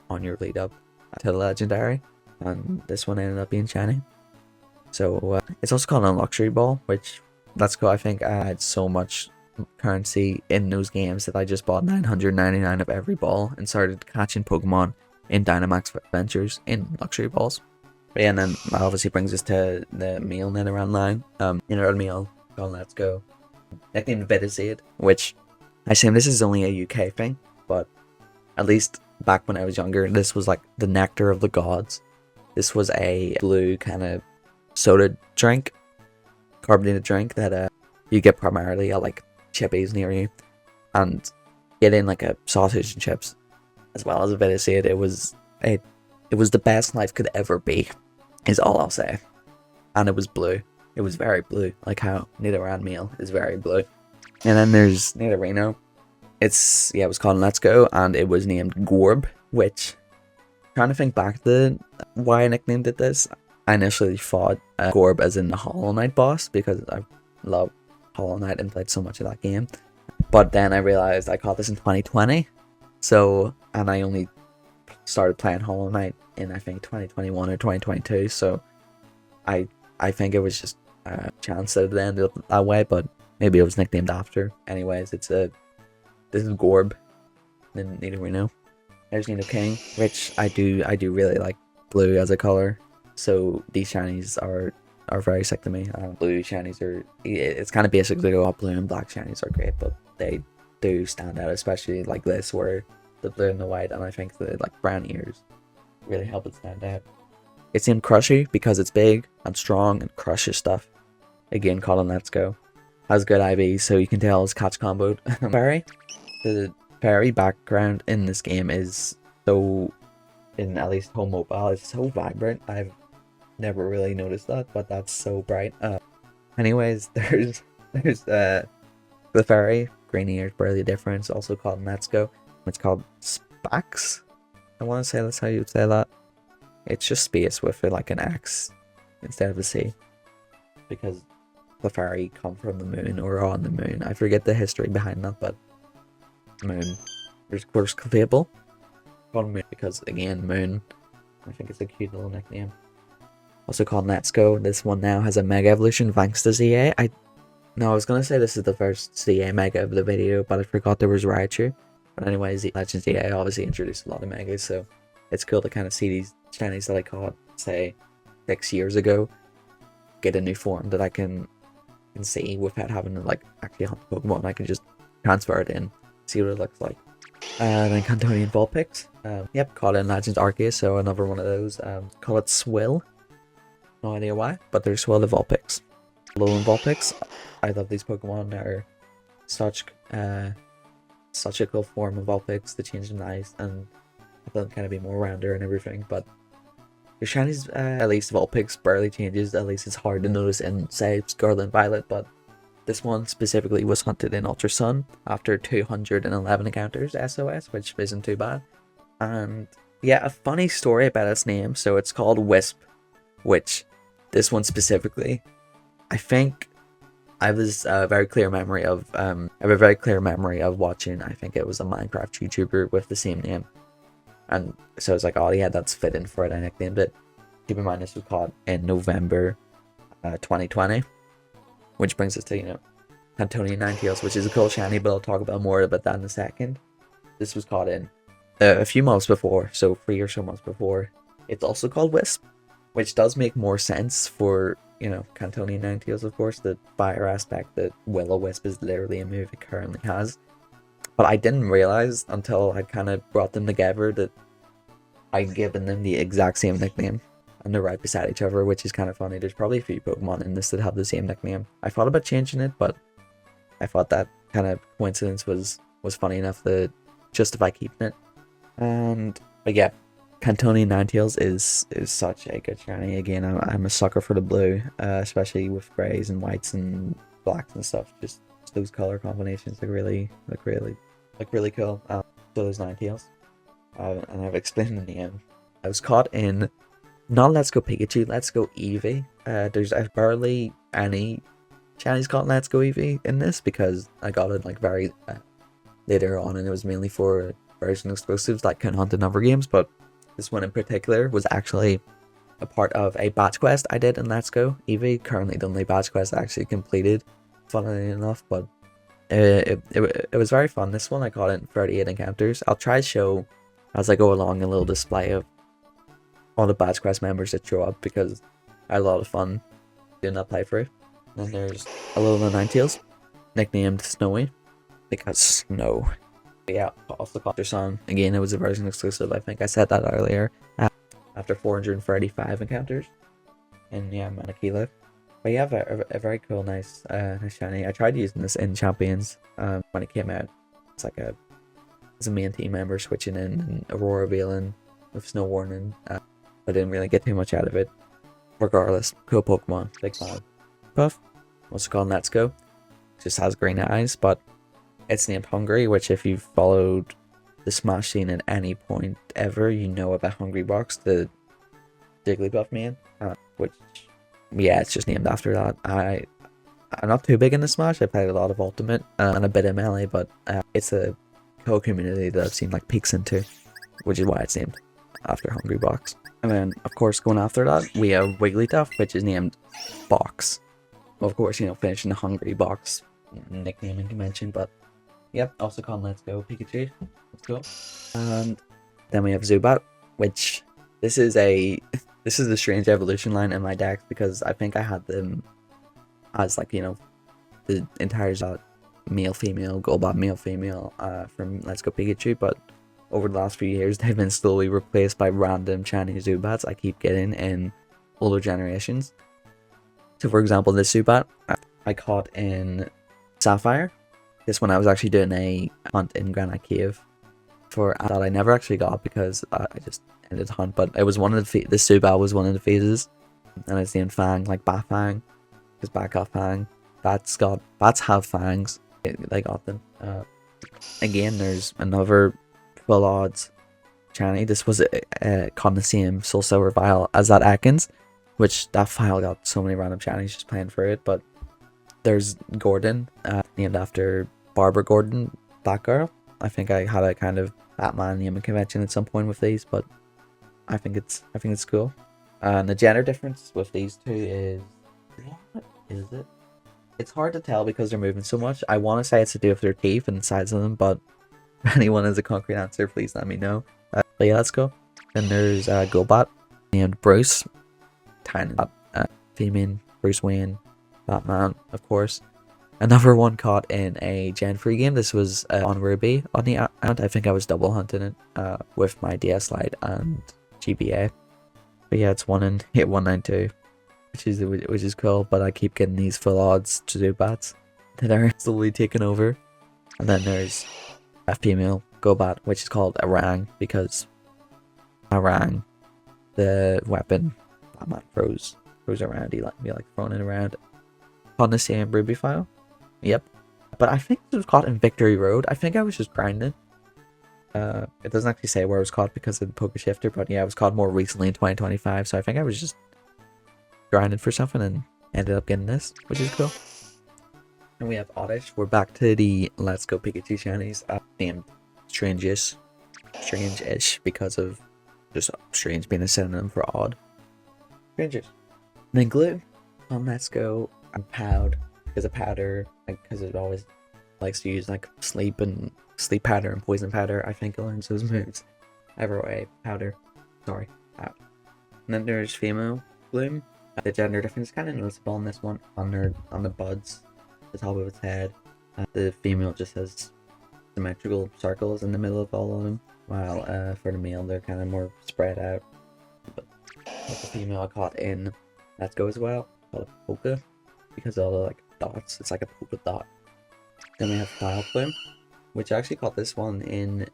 on your lead up to the Legendary. And this one ended up being shiny. So it's also called a Luxury Ball, which that's cool. I think I had so much currency in those games that I just bought 999 of every ball and started catching Pokemon in Dynamax Adventures in Luxury Balls. But yeah, and then that obviously brings us to the male Nidoran line. Nidoran male called Let's Go, nicknamed Vitaseed, which I assume this is only a UK thing, but at least back when I was younger, this was like the nectar of the gods. This was a blue kind of soda drink, carbonated drink that you get primarily at like Chippies near you, and getting like a sausage and chips, as well as a bit of seed. It was the best life could ever be, is all I'll say. And it was blue. It was very blue, like how Nidoran meal is very blue. And then there's Nidorino. It was called Let's Go, and it was named Gorb, which, trying to think back to why I nicknamed it this, I initially thought Gorb as in the Hollow Knight boss, because I love Hollow Knight and played so much of that game. But then I realized I caught this in 2020, and I only started playing Hollow Knight in, I think, 2021 or 2022, so I think it was just a chance that it ended up that way, but maybe it was nicknamed after. Anyways, this is Gorb, then Nidorino. There's Nidoking, which I do really like blue as a color, so these shinies are very sick to me. Blue shinies it's kind of basic to go up. Blue and black shinies are great, but they do stand out, especially like this, where the blue and the white, and I think the like brown ears really help it stand out. It's named Crushy because it's big and strong and crushes stuff. Again, called on Let's Go. Has good IV, so you can tell it's catch comboed. The fairy background in this game is so, in at least home mobile, it's so vibrant. I've never really noticed that, but that's so bright. Anyways, there's the fairy. Green ears, barely difference. Also called Let's Go. It's called Spax. I want to say that's how you would say that. It's just space with like an X instead of a C, because the fairy come from the moon or on the moon. I forget the history behind that, but moon. There's of course Clayable called Moon because, again, moon. I think it's a cute little nickname. Also called Let's Go. This one now has a Mega Evolution thanks to ZA. I was gonna say this is the first ZA Mega of the video, but I forgot there was Raichu. But anyways, Legend ZA obviously introduced a lot of Megas, so it's cool to kind of see these shinies that I caught, say, 6 years ago get a new form that I can see without having to like actually hunt Pokemon. I can just transfer it in, see what it looks like. Then Cantonian Vulpix. Yep, caught it in Legends Arceus, so another one of those. Call it Swill. No idea why, but they're Swill the Vulpix. Alolan Vulpix. I love these Pokemon. They're such a cool form of Vulpix. They change them nice, and they'll kind of be more rounder and everything. But your shinies, at least Vulpix barely changes. At least it's hard to notice in, say, Scarlet and Violet, but this one specifically was hunted in Ultra Sun after 211 encounters SOS, which isn't too bad. And yeah, a funny story about its name. So it's called Wisp, which this one specifically, I think I have a very clear memory of watching, I think it was a Minecraft YouTuber with the same name. And so it's like, oh yeah, that's fitting for it. I nicknamed it. Keep in mind this was caught in November 2020. Which brings us to, Cantonian Ninetales, which is a cool shiny, but I'll talk about more about that in a second. This was caught in a few months before, so 3 or so months before. It's also called Wisp, which does make more sense for, Cantonian Ninetales, of course. The fire aspect that Will-O-Wisp is literally a move it currently has. But I didn't realize until I kind of brought them together that I'd given them the exact same nickname. And they're right beside each other, which is kind of funny. There's probably a few Pokemon in this that have the same nickname. I thought about changing it, but I thought that kind of coincidence was funny enough to justify keeping it. But yeah, Cantonian Ninetales is such a good shiny. Again, I'm a sucker for the blue, especially with grays and whites and blacks and stuff. Just those color combinations look really cool. So those Ninetales, and I've explained the name. I was caught in not Let's Go Pikachu, Let's Go Eevee. There's barely any shinies called Let's Go Eevee in this because I got it like very later on, and it was mainly for version exclusives that can hunt in other games. But this one in particular was actually a part of a batch quest I did in Let's Go Eevee. Currently the only batch quest I actually completed, funnily enough, but it was very fun. This one I caught in 38 encounters. I'll try to show as I go along a little display of all the batch quest members that show up because I had a lot of fun doing that playthrough. And then there's Alolan Ninetales, nicknamed Snowy because snow. Yeah, also caught their song. Again, it was a version exclusive. I think I said that earlier. After 435 encounters. And yeah, Manakila. But yeah, a very cool, nice shiny. I tried using this in Champions when it came out. It's like a as a main team member, switching in and Aurora Veilin with Snow Warning. I didn't really get too much out of it. Regardless, cool Pokemon, big fan. Puff, what's it called? Let's Go. Just has green eyes, but it's named Hungry, which if you've followed the Smash scene at any point ever, you know about Hungry Box, the Jigglypuff man, which, yeah, it's just named after that. I'm not too big into Smash. I played a lot of Ultimate and a bit of Melee, but it's a whole community that I've seen like peeks into, which is why it's named after Hungry Box. And then, of course, going after that, we have Wigglytuff, which is named Box. Of course, you know, finishing the Hungry Box nicknaming convention, but yep, also called Let's Go Pikachu. Let's go. And then we have Zubat, which this is a strange evolution line in my decks because I think I had them as like, you know, the entire male female Golbat male female from Let's Go Pikachu, but over the last few years they've been slowly replaced by random Chinese Zubats I keep getting in older generations. So for example, this Zubat I caught in Sapphire. This one I was actually doing a hunt in Granite Cave for that I never actually got because I just ended the hunt, but it was one of the this Zubat was one of the phases, and it's named Fang, like Bat Fang, because Bat got Fang. Bats have fangs. They got them. Again, there's another full odds Chani. This was caught in the same Soul Silver file as that Atkins, which that file got so many random Chanis just playing for it. But there's Gordon, named after Barbara Gordon, Batgirl. I think I had a kind of Batman naming convention at some point with these, but I think it's cool. And the gender difference with these two is, what is it? It's hard to tell because they're moving so much. I want to say it's to do with their teeth and the size of them, but if anyone has a concrete answer, please let me know. But yeah, let's go. Then there's Golbat named Bruce, tiny female Bruce Wayne, Batman, of course. Another one caught in a Gen 3 game. This was on Ruby on the account. I think I was double hunting it with my DS Lite and GBA. But yeah, it's 1 in 192, which is cool. But I keep getting these full odds to do bats that are slowly taking over. And then there's a female Golbat, which is called Arang because Arang, the weapon Batman throws around. He like throwing it around on the same Ruby file. Yep, but I think it was caught in Victory Road. I think I was just grinding. It doesn't actually say where it was caught because of the Poker Shifter, but yeah, it was caught more recently in 2025. So I think I was just grinding for something and ended up getting this, which is cool. And we have Oddish. We're back to the Let's Go Pikachu Shinies, named Strange-ish because of just strange being a synonym for odd. Strange-ish. Then Glue on Let's Go and Powd. Because a powder, because it always likes to use like sleep powder and poison powder. I think it learns those moves. Either way, powder. Sorry, Powd. And then there's female Bloom. The gender difference is kind of noticeable on this one. On the buds, the top of its head. The female just has symmetrical circles in the middle of all of them, while for the male they're kind of more spread out. But the female I caught in Let's Go as well, called a polka, because all the like dots, it's like a polka dot. Then we have File Plume, which I actually caught this one in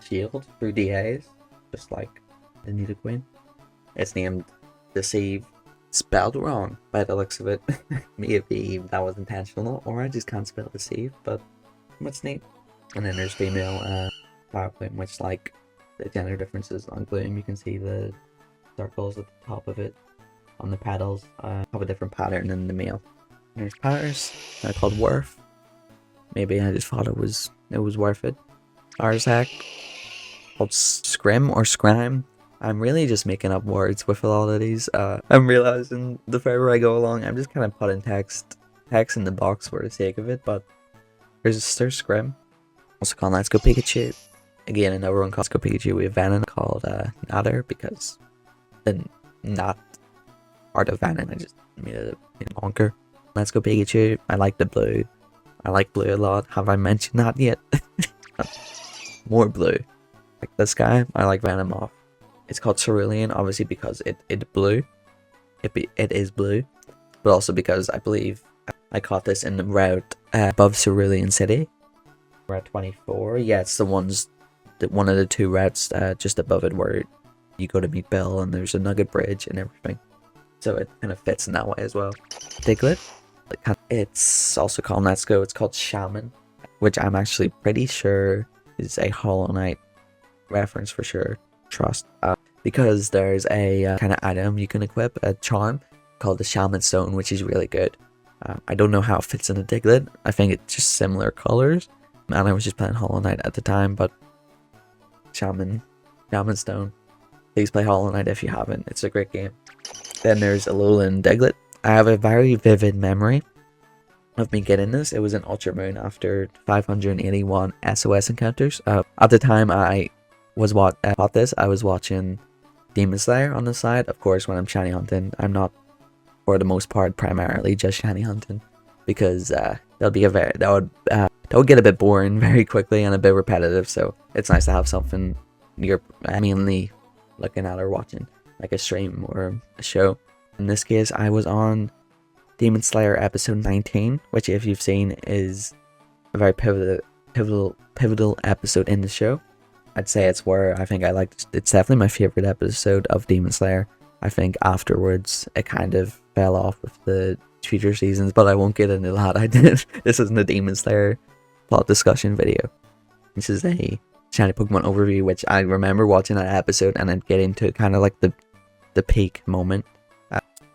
Shield through DAs, just like the Nidoqueen. It's named Deceive, spelled wrong by the looks of it. Maybe that was intentional, or I just can't spell Deceive, but what's neat. And then there's female Fire Plume, which like the gender differences on Gloom, you can see the circles at the top of it on the petals have a different pattern than the male. There's Patters, called Worth. Maybe I just thought it was worth it. Arzak, called Scrim or Scrime. I'm really just making up words with a lot of these. I'm realizing the further I go along, I'm just kind of putting text in the box for the sake of it. But there's Scrim, also called Let's Go Pikachu. Again, another one called Let's Go Pikachu. We have Venom called Natter because the not part of Venom. I just made it longer. Let's Go Pikachu. I like the blue. I like blue a lot. Have I mentioned that yet? More blue. Like this guy, I like Venomoth. It's called Cerulean, obviously because it blue. It is blue, but also because I believe I caught this in the route above Cerulean City. Route 24. Yeah, it's the ones one of the two routes just above it where you go to meet Bill, and there's a nugget bridge and everything. So it kind of fits in that way as well. Diglett, it's also called Let's Go. It's called Shaman, which I'm actually pretty sure is a Hollow Knight reference for sure. Trust, because there's a kind of item you can equip, a charm called the Shaman Stone, which is really good. I don't know how it fits in a Diglett. I think it's just similar colors, and I was just playing Hollow Knight at the time. But Shaman Stone, please play Hollow Knight if you haven't. It's a great game. Then there's Alolan Diglett. I have a very vivid memory of me getting this. It was in Ultra Moon after 581 SOS encounters. At the time I was bought this, I was watching Demon Slayer on the side. Of course, when I'm shiny hunting, I'm not, for the most part, primarily just shiny hunting, because that would get a bit boring very quickly and a bit repetitive. So it's nice to have something you're mainly looking at or watching, like a stream or a show. In this case, I was on Demon Slayer episode 19, which, if you've seen, is a very pivotal episode in the show. I'd say it's where I think it's definitely my favorite episode of Demon Slayer. I think afterwards it kind of fell off with the future seasons, but I won't get into that. This isn't a Demon Slayer plot discussion video. This is a shiny Pokemon overview, which I remember watching that episode and then getting to kind of like the peak moment,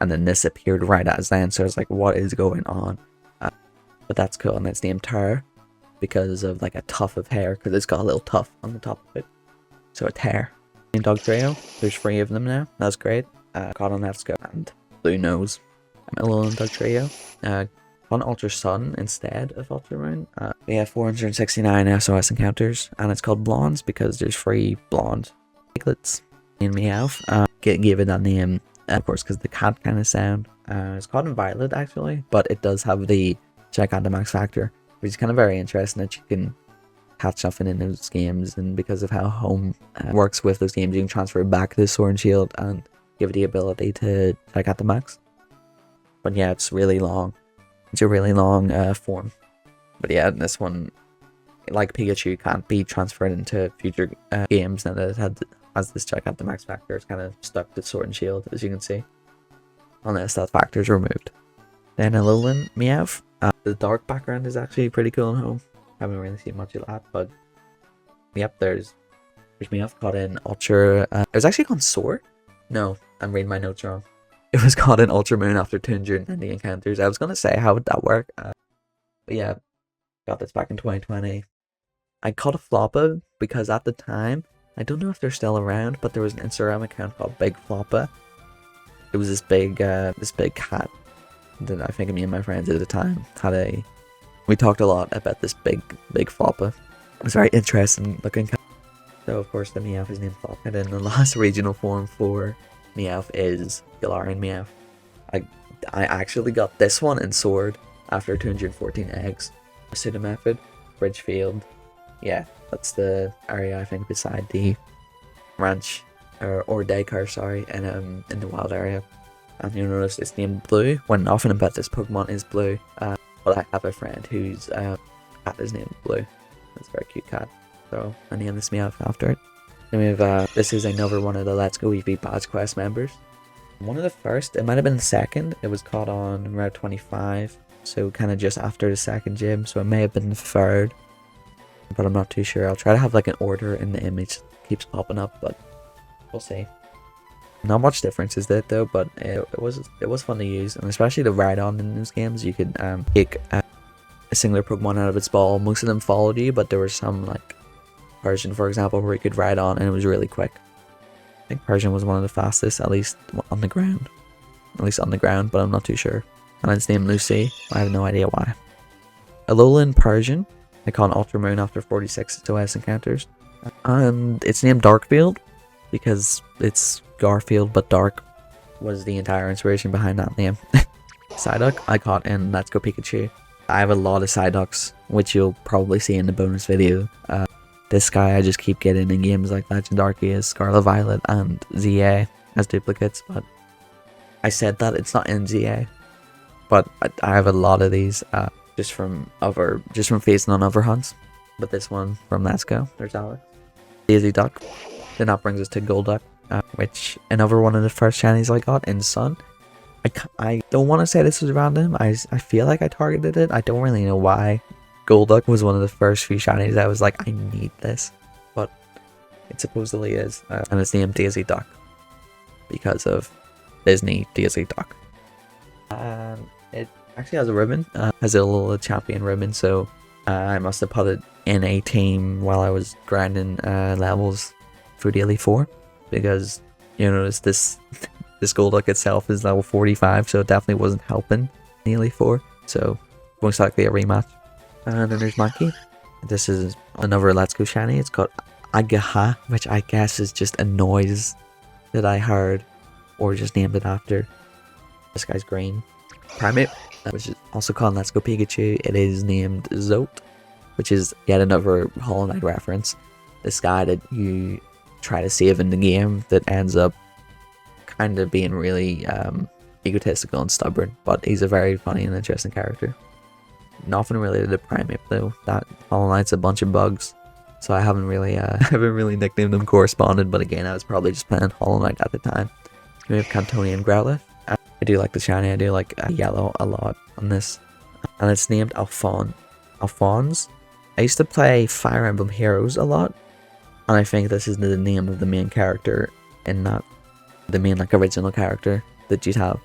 and then this appeared right as then, so I was like, what is going on? But that's cool, and it's named Terra because of like a tuft of hair, because it's got a little tuft on the top of it, so a tear. Dog Trio, there's 3 of them now. That's great. Caught on Let's Go and Blue Nose. I'm a little Dog Trio. On Ultra Sun instead of Ultra Moon. We have 469 SOS encounters, and it's called Blondes because there's 3 blonde Diglets in Meowth. Gave it that name, of course, because the cat kind of sound. It's called Violet actually, but it does have the Gigantamax factor, which is kind of very interesting that you can catch something in those games, and because of how home works with those games, you can transfer it back to Sword and Shield and give it the ability to Gigantamax. But yeah, it's really long. It's a really long form. But yeah, this one, like Pikachu, can't be transferred into future games now that it has this Gigantamax factor. It's kind of stuck to Sword and Shield, as you can see, unless that factor is removed. Then Alolan Meowth. The dark background is actually pretty cool in home. Haven't really seen much of that, but yep, there's Meowth caught in Ultra. It was actually called Sword. No, I'm reading my notes wrong. It was caught in Ultra Moon after 290 encounters. I was gonna say, how would that work? But yeah, got this back in 2020. I caught a Floppa because at the time, I don't know if they're still around, but there was an Instagram account called Big Floppa. It was this big cat that I think me and my friends at the time had we talked a lot about this big Floppa. It was very interesting looking cat. So of course the Meowth is named Floppa, and then the last regional form for Meowth is Galarian Meowth. I actually got this one in Sword after 214 eggs. Pseudo Method, Bridgefield. Yeah, that's the area I think beside the ranch or daycare, sorry, in the wild area. And you'll notice it's named Blue, when often about this Pokemon is Blue. But I have a friend whose cat is named Blue. It's a very cute cat, so I named this Meowth after it. Then we have, this is another one of the Let's Go EV Badge Quest members. One of the first, it might have been the second, it was caught on Route 25, so kind of just after the second gym, so it may have been the third, but I'm not too sure. I'll try to have like an order in the image that keeps popping up, but we'll see. Not much difference is that though, but it was fun to use, and especially the ride-on in those games. You could take a singular Pokemon out of its ball. Most of them followed you, but there was some, like Persian for example, where you could ride on and it was really quick. I think Persian was one of the fastest, at least on the ground. But I'm not too sure. And it's named Lucy. I have no idea why. Alolan Persian. I caught Ultra Moon after 46 SOS encounters. And it's named Darkfield because it's Garfield, but dark was the entire inspiration behind that name. Psyduck I caught in Let's Go Pikachu. I have a lot of Psyducks, which you'll probably see in the bonus video. This guy I just keep getting in games like Legend Arceus, Scarlet Violet, and ZA as duplicates, but I said that it's not in ZA. But I have a lot of these just from facing on other hunts. But this one from Let's Go, there's Alex. Daisy Duck. Then that brings us to Golduck, which another one of the first shinies I got in Sun. I don't want to say this was random. I feel like I targeted it. I don't really know why. Golduck was one of the first few shinies I was like, I need this. But it supposedly is. And it's named Daisy Duck because of Disney Daisy Duck. It actually has a ribbon. Has a little champion ribbon, so I must have put it in a team while I was grinding levels for the Elite 4, because you notice this Golduck itself is level 45, so it definitely wasn't helping the Elite 4, so most likely a rematch. And then there's Mankey. This is another Let's Go shiny. It's called Agaha, which I guess is just a noise that I heard, or just named it after. This guy's green. Primate, which is also called Let's Go Pikachu. It is named Zote, which is yet another Hollow Knight reference. This guy that you try to save in the game that ends up kind of being really egotistical and stubborn, but he's a very funny and interesting character. Nothing related to Primate though. That Hollow Knight's a bunch of bugs, so I haven't really nicknamed them corresponded. But again, I was probably just playing Hollow Knight at the time. We have Cantonian Growlithe. I do like the shiny. I do like yellow a lot on this, and it's named Alphonse. I used to play Fire Emblem Heroes a lot, and I think this is the name of the main character in that, the main like original character that you'd have.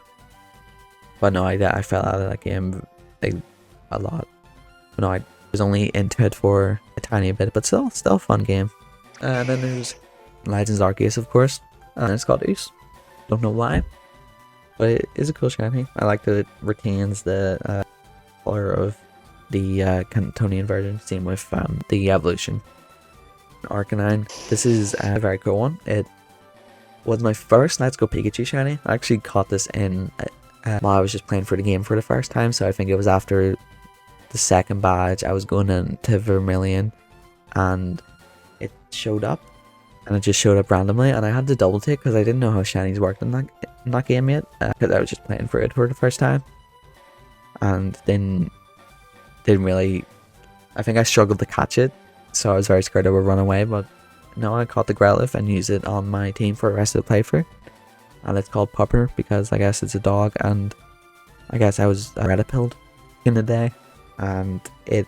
But no, I fell out of that game a lot. But no, I was only into it for a tiny bit, but still a fun game. And then there's Legends Arceus, of course, and it's called Oos. Don't know why, but it is a cool shiny. I like that it retains the color of the Cantonian version. Same with the evolution. Arcanine. This is a very cool one. It was my first Let's Go Pikachu shiny. I actually caught this in while I was just playing for the game for the first time, so I think it was after the second badge. I was going into Vermilion and it showed up, and it just showed up randomly, and I had to double take because I didn't know how shinies worked in that game yet, because I was just playing for it for the first time, and then didn't really, I think I struggled to catch it, so I was very scared it would run away. But no, I caught the Growlithe and used it on my team for the rest of the playthrough, and it's called Pupper because I guess it's a dog, and I guess I was red-pilled in the day, and it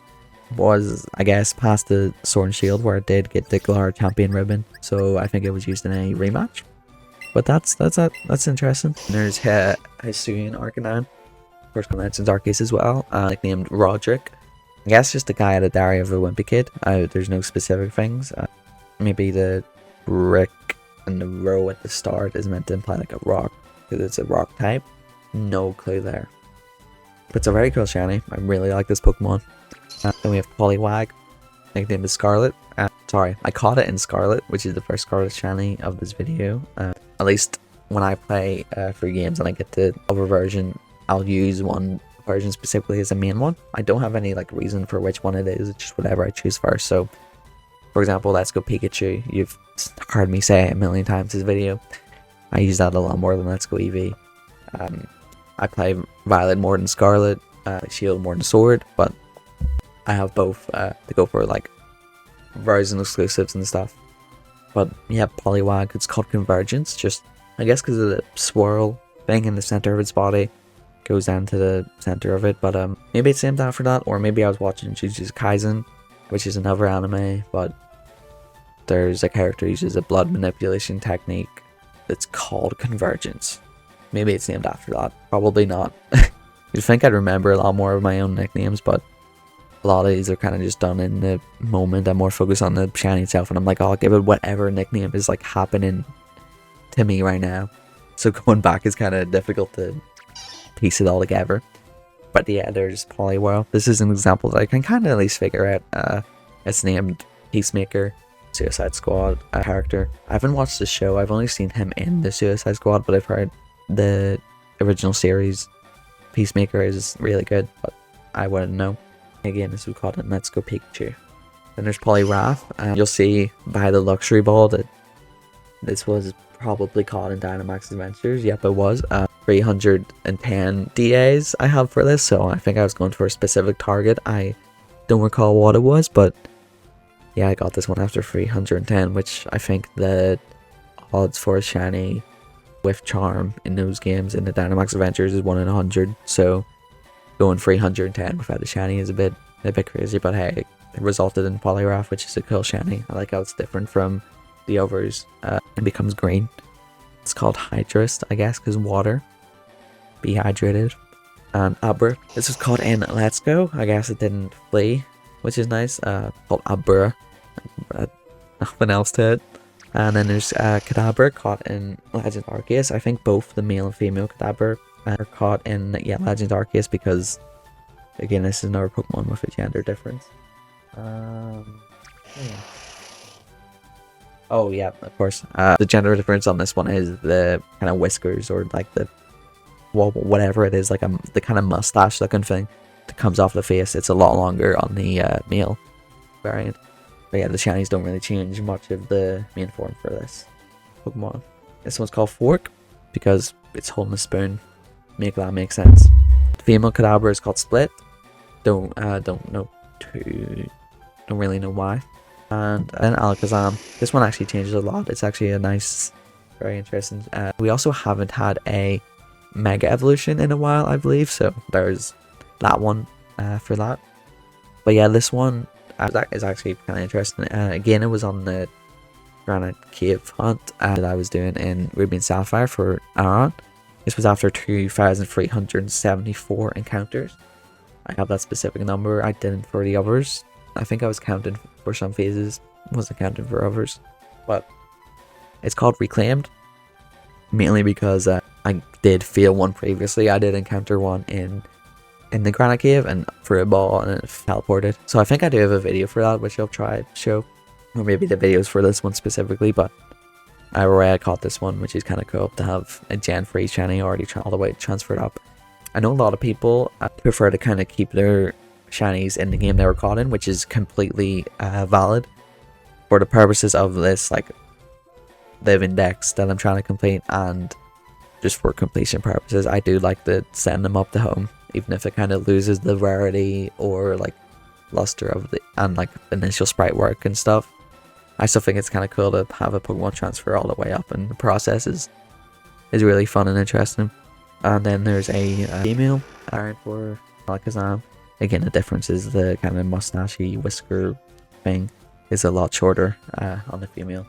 was, I guess, past the Sword and Shield where it did get the Galar Champion ribbon, so I think it was used in a rematch. But that's interesting. And there's Hisuian Arcanine, of course, Legends Arceus as well, nicknamed Roderick. I guess just the guy at a Diary of a Wimpy Kid. There's no specific things. Maybe the brick and the row at the start is meant to imply like a rock, because it's a rock type. No clue there. But it's a very cool shiny. I really like this Pokemon. Then we have Poliwag, nicknamed Scarlet. Sorry, I caught it in Scarlet, which is the first Scarlet shiny of this video. At least when I play free games and I get the other version, I'll use one version specifically as a main one. I don't have any like reason for which one it is. It's just whatever I choose first. So, for example, Let's Go Pikachu. You've heard me say it a million times this video. I use that a lot more than Let's Go Eevee. I play Violet more than Scarlet, Shield more than Sword, but I have both to go for like version exclusives and stuff. But yeah, Poliwag, it's called Convergence, just I guess because of the swirl thing in the center of its body goes down to the center of it. But maybe it's named after that, or maybe I was watching Jujutsu Kaisen, which is another anime, but there's a character who uses a blood manipulation technique that's called Convergence. Maybe it's named after that. Probably not. You'd think I'd remember a lot more of my own nicknames, but a lot of these are kind of just done in the moment. I'm more focused on the shiny itself, and I'm like, oh, I'll give it whatever nickname is like happening to me right now. So going back is kind of difficult to piece it all together. But yeah, there's Poliwhirl. This is an example that I can kind of at least figure out. It's named Peacemaker, Suicide Squad character. I haven't watched the show. I've only seen him in the Suicide Squad, but I've heard the original series Peacemaker is really good, but I wouldn't know. Again, this was called Let's Go Pikachu. Then there's Poliwrath, and you'll see by the luxury ball that this was probably caught in Dynamax Adventures. Yep, it was. 310 DAs I have for this, so I think I was going for a specific target. I don't recall what it was, but Yeah, I got this one after 310, which I think the odds for a shiny with charm in those games in the Dynamax Adventures is 1 in 100. So going 310 without a shiny is a bit crazy, but hey, it resulted in Poliwrath, which is a cool shiny. I like how it's different from the others. It becomes green. It's called Hydrist, I guess, because water. Be hydrated. And Abra. This was caught in Let's Go. I guess it didn't flee, which is nice. Called Abra. Nothing else to it. And then there's Kadabra caught in Legend Arceus. I think both the male and female Kadabra are caught in Legend Arceus because, again, this is another Pokemon with a gender difference. Yeah. Oh yeah, of course. The gender difference on this one is the kind of whiskers, or like the whatever it is, like the kind of mustache looking thing that comes off the face. It's a lot longer on the male variant. But yeah, the shinies don't really change much of the main form for this Pokemon. This one's called Fork because it's holding a spoon. Make that make sense. The female Kadabra is called Split. Don't really know why. And then Alakazam. This one actually changes a lot. It's actually a nice, very interesting. We also haven't had a Mega Evolution in a while, I believe. So there's that one for that. But yeah, this one is actually kind of interesting. Again, it was on the Granite Cave hunt that I was doing in Ruby and Sapphire for Aron. This was after 2,374 encounters. I have that specific number. I didn't for the others. I think I was counting for some phases, wasn't counting for others. But it's called Reclaimed, mainly because I did fail one previously. I did encounter one in the Granite Cave and threw a ball and it teleported. So I think I do have a video for that, which I'll try to show. Or maybe the videos for this one specifically, but either way, I caught this one, which is kind of cool to have a Gen 3 shiny already all the way transferred up. I know a lot of people prefer to kind of keep their shinies in the game they were caught in, which is completely valid for the purposes of this like living dex that I'm trying to complete, and just for completion purposes. I do like to send them up to home, even if it kind of loses the rarity or like luster of the and like initial sprite work and stuff. I still think it's kind of cool to have a Pokemon transfer all the way up, and the process is really fun and interesting. And then there's a female variant for Alakazam. Again, the difference is the kind of mustachy whisker thing is a lot shorter on the female.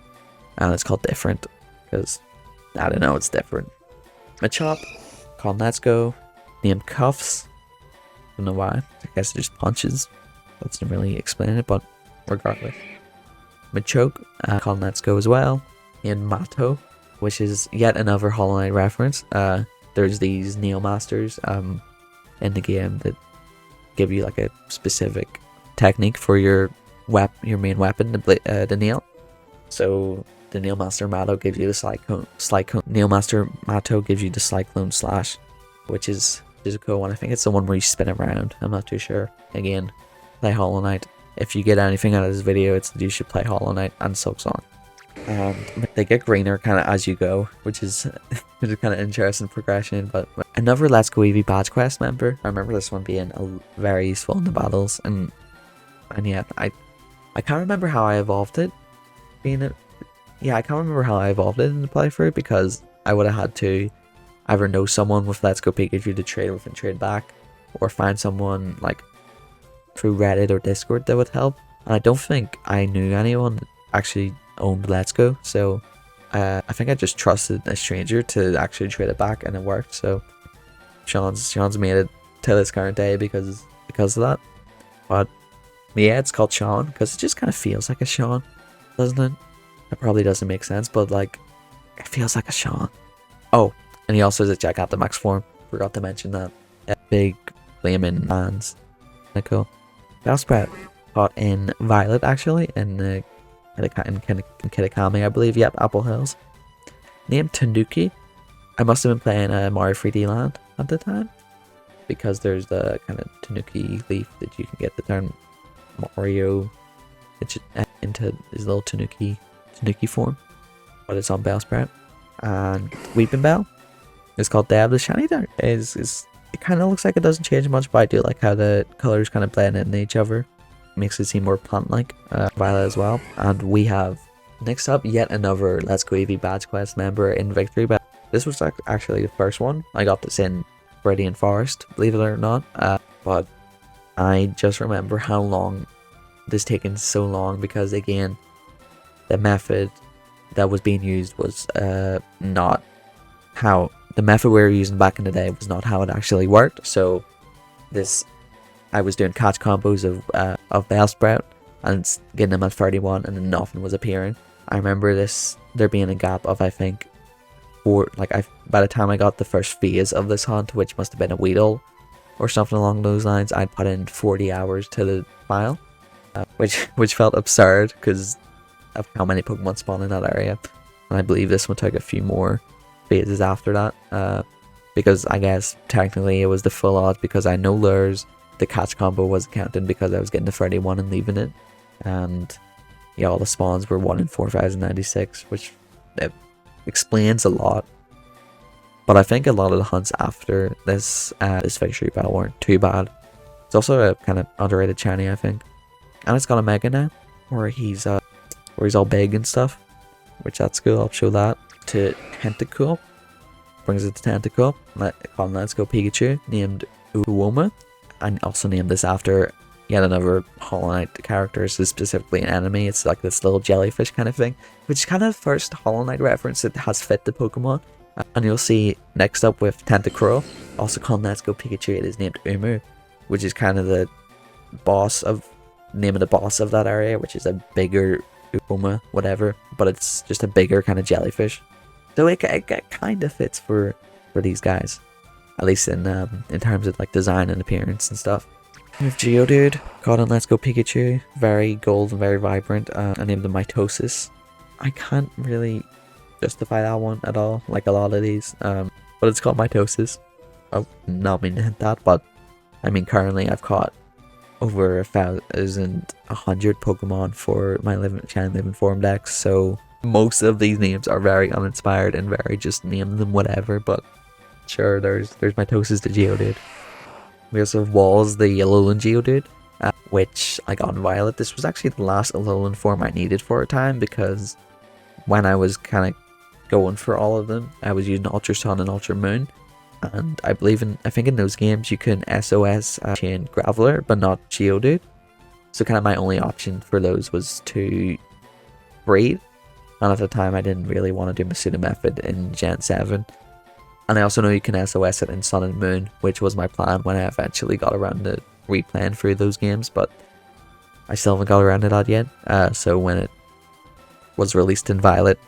And it's called Different because, I don't know, it's different. Machop, called Let's Go, named Cuffs. Don't know why. I guess it just punches. That doesn't really explain it, but regardless. Machoke, called Let's Go as well, named Mato, which is yet another Hollow Knight reference. There's these Nail Masters in the game that give you like a specific technique for your main weapon, the nail. So the Nail Master Mato gives you the Cyclone. Nail Master Mato gives you the Cyclone Slash, which is a cool one. I think it's the one where you spin around. I'm not too sure. Again, play Hollow Knight. If you get anything out of this video, it's that you should play Hollow Knight and Silksong. They get greener kind of as you go, which is kind of interesting progression. But another Let's Go Eevee badge quest member. I remember this one being very useful in the battles, and yeah, I can't remember how I evolved it. I can't remember how I evolved it in the playthrough, because I would have had to either know someone with Let's Go Pikachu to trade with and trade back, or find someone like through Reddit or Discord that would help. And I don't think I knew anyone that actually owned Let's Go, so I think I just trusted a stranger to actually trade it back, and it worked. So Sean's made it to this current day because of that. But yeah, it's called Sean because it just kind of feels like a Sean, doesn't it? That probably doesn't make sense, but like it feels like a Sean. Oh, and he also has a Gigantamax form. Forgot to mention that. Big flaming hands. Kinda cool. Bellsprout caught in Violet, actually, in Kitakami, I believe. Yep, Apple Hills. Named Tanuki. I must have been playing Mario 3D Land at the time, because there's the kind of Tanuki leaf that you can get to turn Mario into his little Tanuki form. But it's on Bellsprout. And Weeping Bell is called Dab. The shiny dart is it kind of looks like it doesn't change much, but I do like how the colors kind of blend in each other. makes it seem more plant-like. Violet as well. And we have next up yet another Let's Go Eevee Badge Quest member in Victory. But this was actually the first one. I got this in Viridian Forest, believe it or not. But I just remember how long this taken so long, because again, the method that was being used was not how the method we were using back in the day was not how it actually worked. So I was doing catch combos of Bellsprout and getting them at 31, and then nothing was appearing. I remember there being a gap of, I think, by the time I got the first phase of this hunt, which must have been a Weedle or something along those lines, I'd put in 40 hours to the file, which felt absurd because of how many Pokemon spawn in that area. And I believe this one took a few more phases after that, because I guess technically it was the full odds, because I know lures, the catch combo was counting because I was getting to 31 and leaving it, and yeah, all the spawns were 1 in 4,096, which explains a lot. But I think a lot of the hunts after this victory battle weren't too bad. It's also a kind of underrated shiny, I think, and it's got a Mega now, where he's all big and stuff, which that's cool. I'll show that. To Tentacool, brings it to Tentacool. Let's Go Pikachu, named Uoma, and also named this after yet another Hollow Knight character, so specifically an enemy. It's like this little jellyfish kind of thing, which is kind of the first Hollow Knight reference that has fit the Pokemon. And you'll see next up with Tentacruel, also called Let's Go Pikachu, it is named Umu, which is kind of the name of the boss of that area, which is a bigger Uoma, whatever, but it's just a bigger kind of jellyfish. So it kind of fits for these guys, at least in terms of like design and appearance and stuff. We have Geodude, caught on Let's Go Pikachu, very gold and very vibrant. I named him Mitosis. I can't really justify that one at all, like a lot of these, but it's called Mitosis. I'll not mean to hint that, but I mean currently I've caught over 1,100 Pokemon for my Shiny Living Form Dex, so most of these names are very uninspired and very just name them whatever, but sure, there's Mitosis the Geodude. We also have Walls the Alolan Geodude, which I got in Violet. This was actually the last Alolan form I needed for a time, because when I was kind of going for all of them, I was using Ultra Sun and Ultra Moon, and I think in those games you can SOS chain Graveler, but not Geodude. So kind of my only option for those was to breed, and at the time I didn't really want to do Masuda method in Gen 7. And I also know you can SOS it in Sun and Moon, which was my plan when I eventually got around to replaying through those games, but I still haven't got around to that yet. So when it was released in Violet,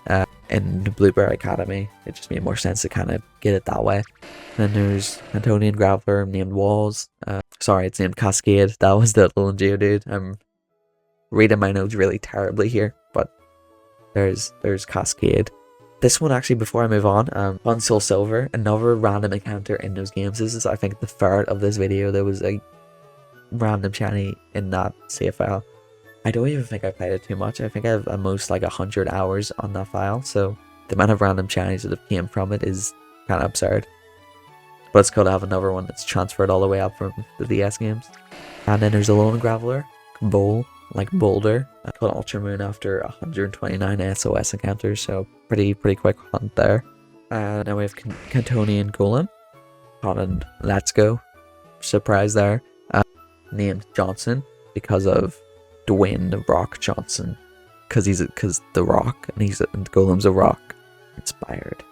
in Blueberry Academy, it just made more sense to kind of get it that way. Then there's Antonian Graveler named Walls. Sorry, it's named Cascade. That was the little Geodude. I'm reading my notes really terribly here, but there's Cascade. This one actually, before I move on Soul Silver, another random encounter in those games. This is, I think, the third of this video. There was a random shiny in that save file. I don't even think I played it too much. I think I have at most like 100 hours on that file, so the amount of random shinies that have came from it is kind of absurd. But it's cool to have another one that's transferred all the way up from the DS games. And then there's a Alolan Graveler, Bowl, like Boulder. I called Ultra Moon after 129 SOS encounters, so pretty quick hunt there. Now we have Cantonian Golem, caught in Let's Go. Surprise there. Named Johnson because of Dwayne The Rock Johnson, because The Rock, and Golem's a rock inspired.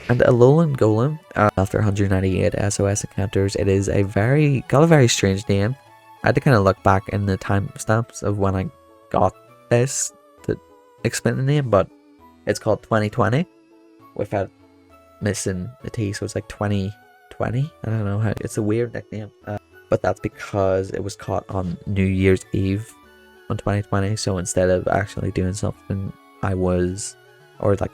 And Alolan Golem, after 198 SOS encounters, it is got a very strange name. I had to kind of look back in the timestamps of when I got this to explain the name, but it's called 2020 without missing a T, so it's like 2020. I don't know how, it's a weird nickname, but that's because it was caught on New Year's Eve on 2020. So instead of actually doing something,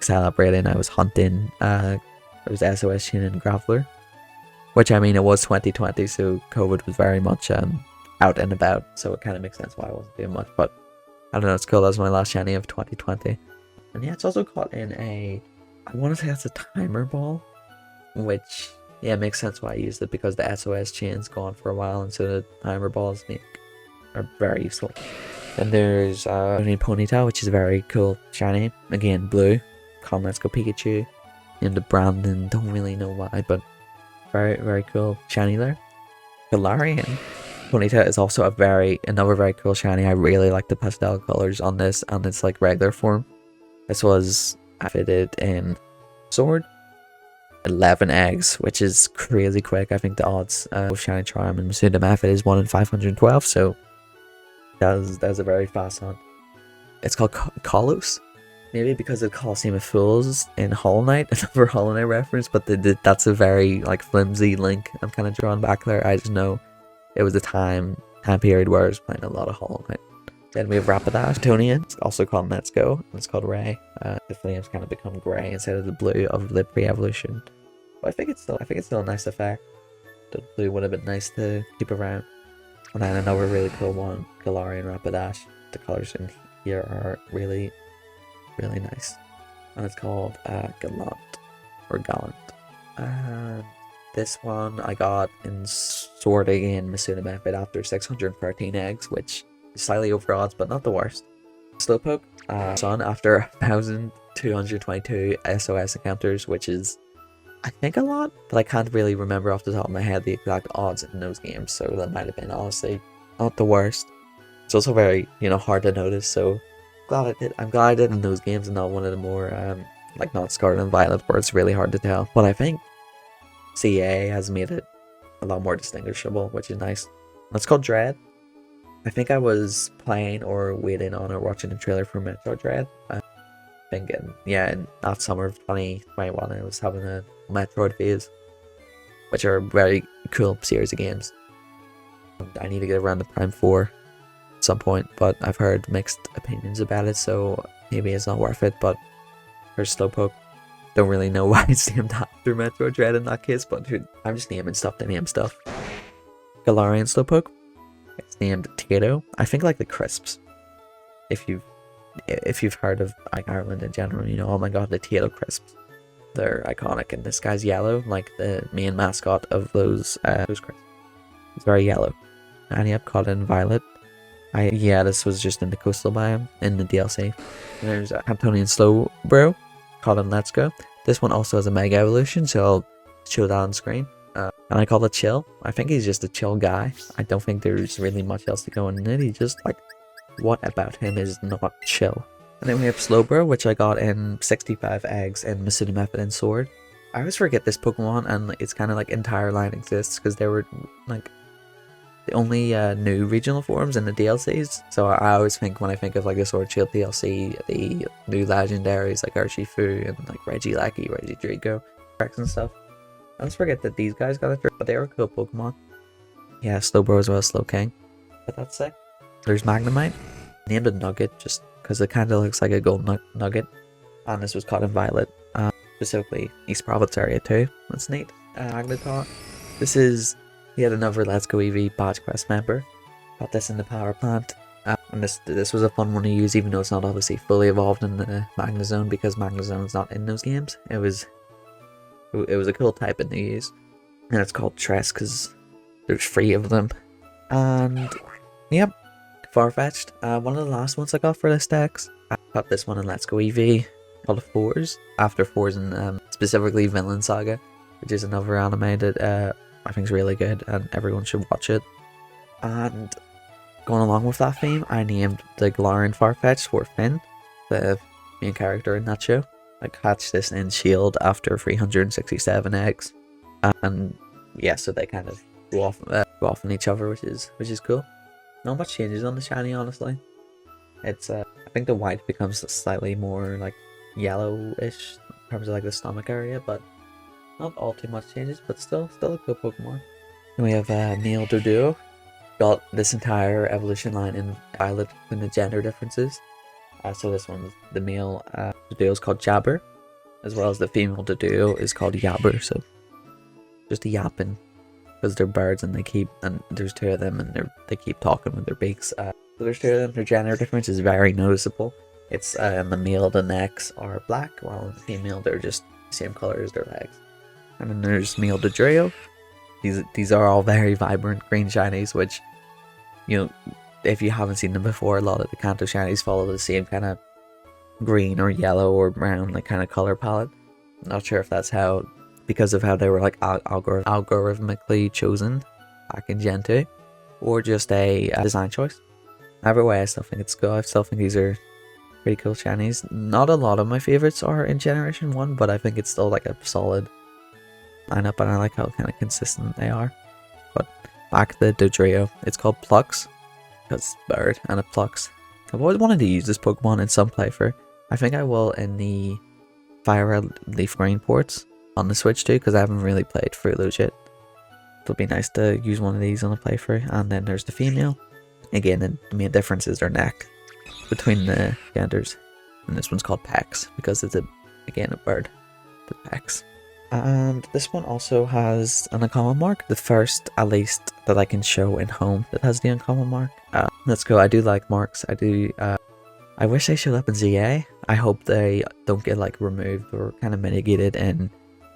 celebrating, I was hunting. It was SOS Shin and Graveler, which, I mean, it was 2020, so COVID was very much out and about, so it kind of makes sense why I wasn't doing much. But I don't know, it's cool. That was my last shiny of 2020. And yeah, it's also caught in I want to say that's a timer ball, which, yeah, makes sense why I used it, because the SOS chain's gone for a while, and so the timer balls make are very useful. Then there's Ponytail, which is a very cool shiny. Again, blue. Come, let's go Pikachu. And the Brandon, don't really know why, but very, very cool shiny there. Galarian. Ponyta is also another very cool shiny. I really like the pastel colors on this and its like regular form. This was fitted in Sword. 11 eggs, which is crazy quick. I think the odds of Shiny Charm and Masunda Method is 1 in 512, so that's a very fast hunt. It's called Kalos. Maybe because of Coliseum of Fools in Hollow Knight, another Hollow Knight reference, but that's a very like flimsy link I'm kind of drawing back there. I just know it was a time period where I was playing a lot of Hollow Knight. Then we have Rapidash, Tonian, it's also called Let's Go, and it's called Ray. The flames kind of become grey instead of the blue of the pre-evolution. But I think it's still a nice effect. The blue would have been nice to keep around. And then another really cool one, Galarian Rapidash. The colors in here are really, really nice. And it's called Gallant, or Gallant. And this one I got in Sword again, Masuna Method after 613 eggs, which is slightly over odds, but not the worst. Slowpoke, Sun after 1,222 SOS encounters, which is, I think, a lot, but I can't really remember off the top of my head the exact odds in those games, so that might have been honestly not the worst. It's also very, hard to notice, so I'm glad I did in those games and not one of the more, like not Scarlet and Violet, where it's really hard to tell. But I think CA has made it a lot more distinguishable, which is nice. It's called Dread. I think I was playing or waiting on or watching a trailer for Metroid Dread. I'm thinking, in that summer of 2021, I was having a Metroid phase, which are a very cool series of games. I need to get around to Prime 4 at some point, but I've heard mixed opinions about it, so maybe it's not worth it. But there's Slowpoke. Don't really know why it's named after Metroid Dread in that case, but I'm just naming stuff to name stuff. Galarian Slowpoke. It's named Tato. I think like the crisps. If you've heard of like Ireland in general, oh my god, the Tato crisps. They're iconic, and this guy's yellow, like the main mascot of those crisps. It's very yellow. And yep, caught in Violet. This was just in the coastal biome in the DLC. And there's a Hamptonian Slowbro, caught in Let's Go. This one also has a Mega Evolution, so I'll show that on screen. And I call it chill. I think he's just a chill guy. I don't think there's really much else to go in it. He just like, what about him is not chill? And then we have Slowbro, which I got in 65 eggs in Masuna Method and Sword. I always forget this Pokemon, and it's kind of like entire line exists because they were like the only new regional forms in the DLCs. So I always think when I think of like the Sword Shield DLC, the new legendaries like Urshifu and like Regieleki, Regidrago, Rex and stuff. I always forget that these guys got a turn, but they were cool Pokemon. Yeah, Slowbro as well as Slowking. But that's sick. There's Magnemite. Named it Nugget just because it kind of looks like a gold nugget. And this was caught in Violet. Specifically East Province area too. That's neat. Magnetar. This is yet another Let's Go EV badge quest member. Got this in the power plant. And this was a fun one to use, even though it's not obviously fully evolved in the Magnezone, because Magnezone's not in those games. It was a cool type in the use. And it's called Tress because there's 3 of them. And yep, Farfetch'd. One of the last ones I got for this dex. I got this one in Let's Go EV called Fours. After Fours and specifically Vinland Saga, which is another animated I think is really good and everyone should watch it. And going along with that theme, I named the Galarian Farfetch'd for Finn, the main character in that show. I hatched this in Shield after 367 eggs, and yeah, so they kind of go off on each other, which is cool. Not much changes on the shiny, honestly. It's I think the white becomes slightly more like yellowish in terms of like the stomach area, but not all too much changes. But still a cool Pokemon. Then we have male Doduo. Got this entire evolution line in Violet in the gender differences. So this one, the male Doduo is called Jabber, as well as the female Doduo is called Yabber. So just a yapping, because they're birds and there's 2 of them and they keep talking with their beaks. So there's 2 of them. Their gender difference is very noticeable. It's the male, the necks are black, while in the female they're just the same color as their legs. And then there's male Dodrio. These are all very vibrant green shinies, which if you haven't seen them before, a lot of the Kanto shinies follow the same kind of green or yellow or brown like kind of color palette. Not sure if that's how, because of how they were like algorithmically chosen back in Gen 2, or just a design choice. Either way, I still think it's good. I still think these are pretty cool shinies. Not a lot of my favorites are in Generation 1, but I think it's still like a solid lineup, and I like how kind of consistent they are. But back to the Dodrio. It's called Plux, because bird and it plucks. I've always wanted to use this Pokemon in some playthrough. I think I will in the Fire Red Leaf Green ports on the Switch too, because I haven't really played through those yet. It'll be nice to use one of these on a playthrough. And then there's the female. Again, the main difference is their neck between the genders. And this one's called Pex, because it's again a bird. The Pex. And this one also has an uncommon mark. The first, at least, that I can show in home that has the uncommon mark. That's cool. I do like marks. I wish they showed up in ZA. I hope they don't get like removed or kind of mitigated in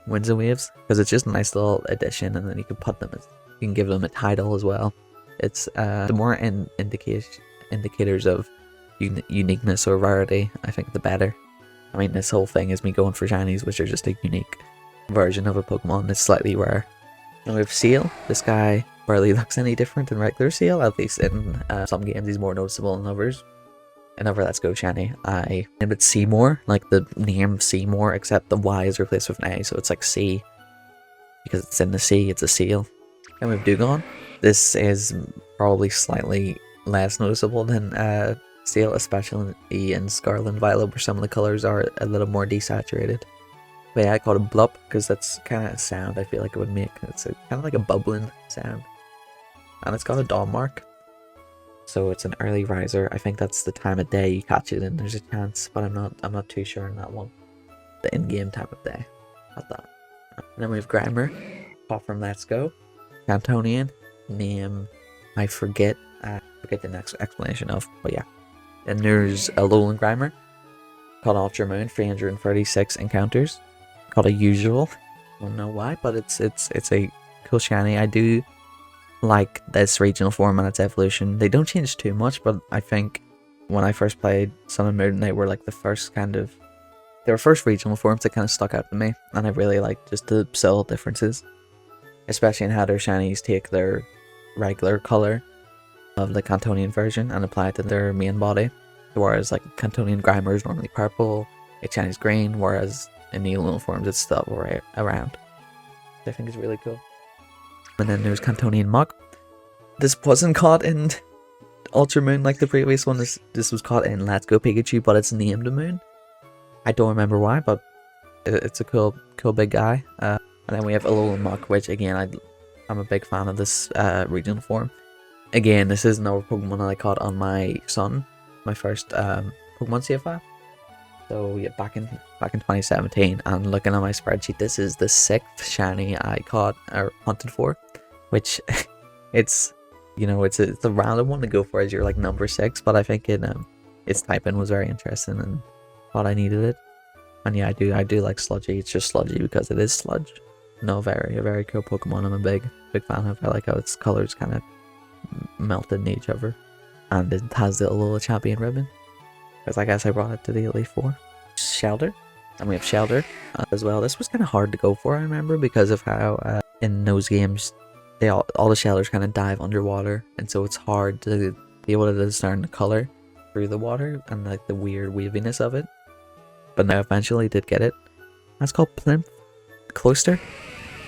Winds and Waves, because it's just a nice little addition, and then you can put them you can give them a title as well. It's the more indicators of uniqueness or rarity, I think the better. I mean, this whole thing is me going for shinies, which are just a unique version of a Pokemon that's slightly rare. And we have Seal. This guy barely looks any different than regular Seal, at least in some games he's more noticeable than others. Another Let's Go shiny, I named it Seymour, like the name Seymour, except the Y is replaced with an A, so it's like C. Because it's in the sea, it's a seal. And we have Dugong. This is probably slightly less noticeable than Seal, especially in Scarlet and Violet, where some of the colors are a little more desaturated. But yeah, I call it Blup, because that's kind of a sound I feel like it would make. It's kind of like a bubbling sound. And it's got a dawn mark. So it's an early riser. I think that's the time of day you catch it and there's a chance, but I'm not too sure on that one. The in-game time of day. Not that. And then we have Grimer, pop from Let's Go. Cantonian, name I forget the next explanation of, but yeah. Then there's a Alolan Grimer, called Ultra Moon, 336 encounters. Called a Usual. I don't know why, but it's a cool shiny. I do like this regional form and its evolution. They don't change too much, but I think when I first played Sun and Moon, they were like the first regional forms that kind of stuck out to me, and I really like just the subtle differences, especially in how their shinies take their regular color of the Cantonian version and apply it to their main body, whereas like Cantonian Grimer is normally purple, its shiny's green, whereas in the Alolan forms it's still right around. I think it's really cool. And then there's Cantonian Muk. This wasn't caught in Ultra Moon like the previous one. This was caught in Let's Go Pikachu, but it's named a moon. I don't remember why, but it's a cool big guy. And then we have Alolan Muk, which again, I'm a big fan of this regional form. Again, this is another Pokemon that I caught on my Sun, my first Pokemon CFI. So yeah, back in 2017, and looking at my spreadsheet, this is the 6th shiny I caught or hunted for, which it's a random one to go for as your like number 6, but I think its typing was very interesting and thought I needed it. And yeah, I do like Sludgy. It's just Sludgy because it is sludge. No, a very cool Pokemon. I'm a big fan of. I like how its colors kind of melted in each other, and it has the little champion ribbon. Because I guess I brought it to the Elite Four. Shelter. And we have Shelter as well. This was kind of hard to go for, I remember, because of how in those games, all the Shelters kind of dive underwater. And so it's hard to be able to discern the color through the water and like the weird waviness of it. But I eventually did get it. That's called Plinth Cloister,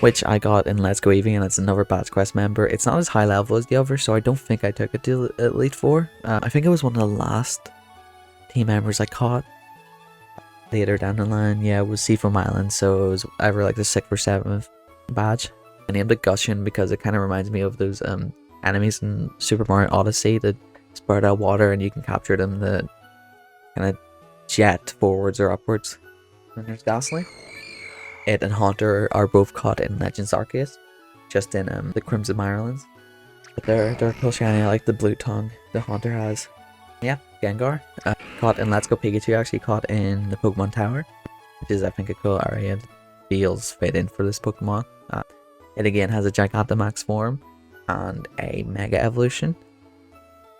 which I got in Let's Go Eevee, and it's another Batch Quest member. It's not as high level as the other, so I don't think I took it to Elite Four. I think it was one of the last team members I caught later down the line. Yeah, it was Seafoam Island, so it was either like the 6th or 7th badge. I named it Gushin because it kind of reminds me of those enemies in Super Mario Odyssey that spout out water and you can capture them to kind of jet forwards or upwards. And there's Ghastly. It and Haunter are both caught in Legends Arceus, just in the Crimson Irelands. But they're cool shiny. I like the blue tongue the Haunter has. Yeah, Gengar. Caught in Let's Go Pikachu, actually caught in the Pokemon Tower, which is I think a cool area. It feels fit in for this Pokemon. It again has a Gigantamax form and a Mega Evolution.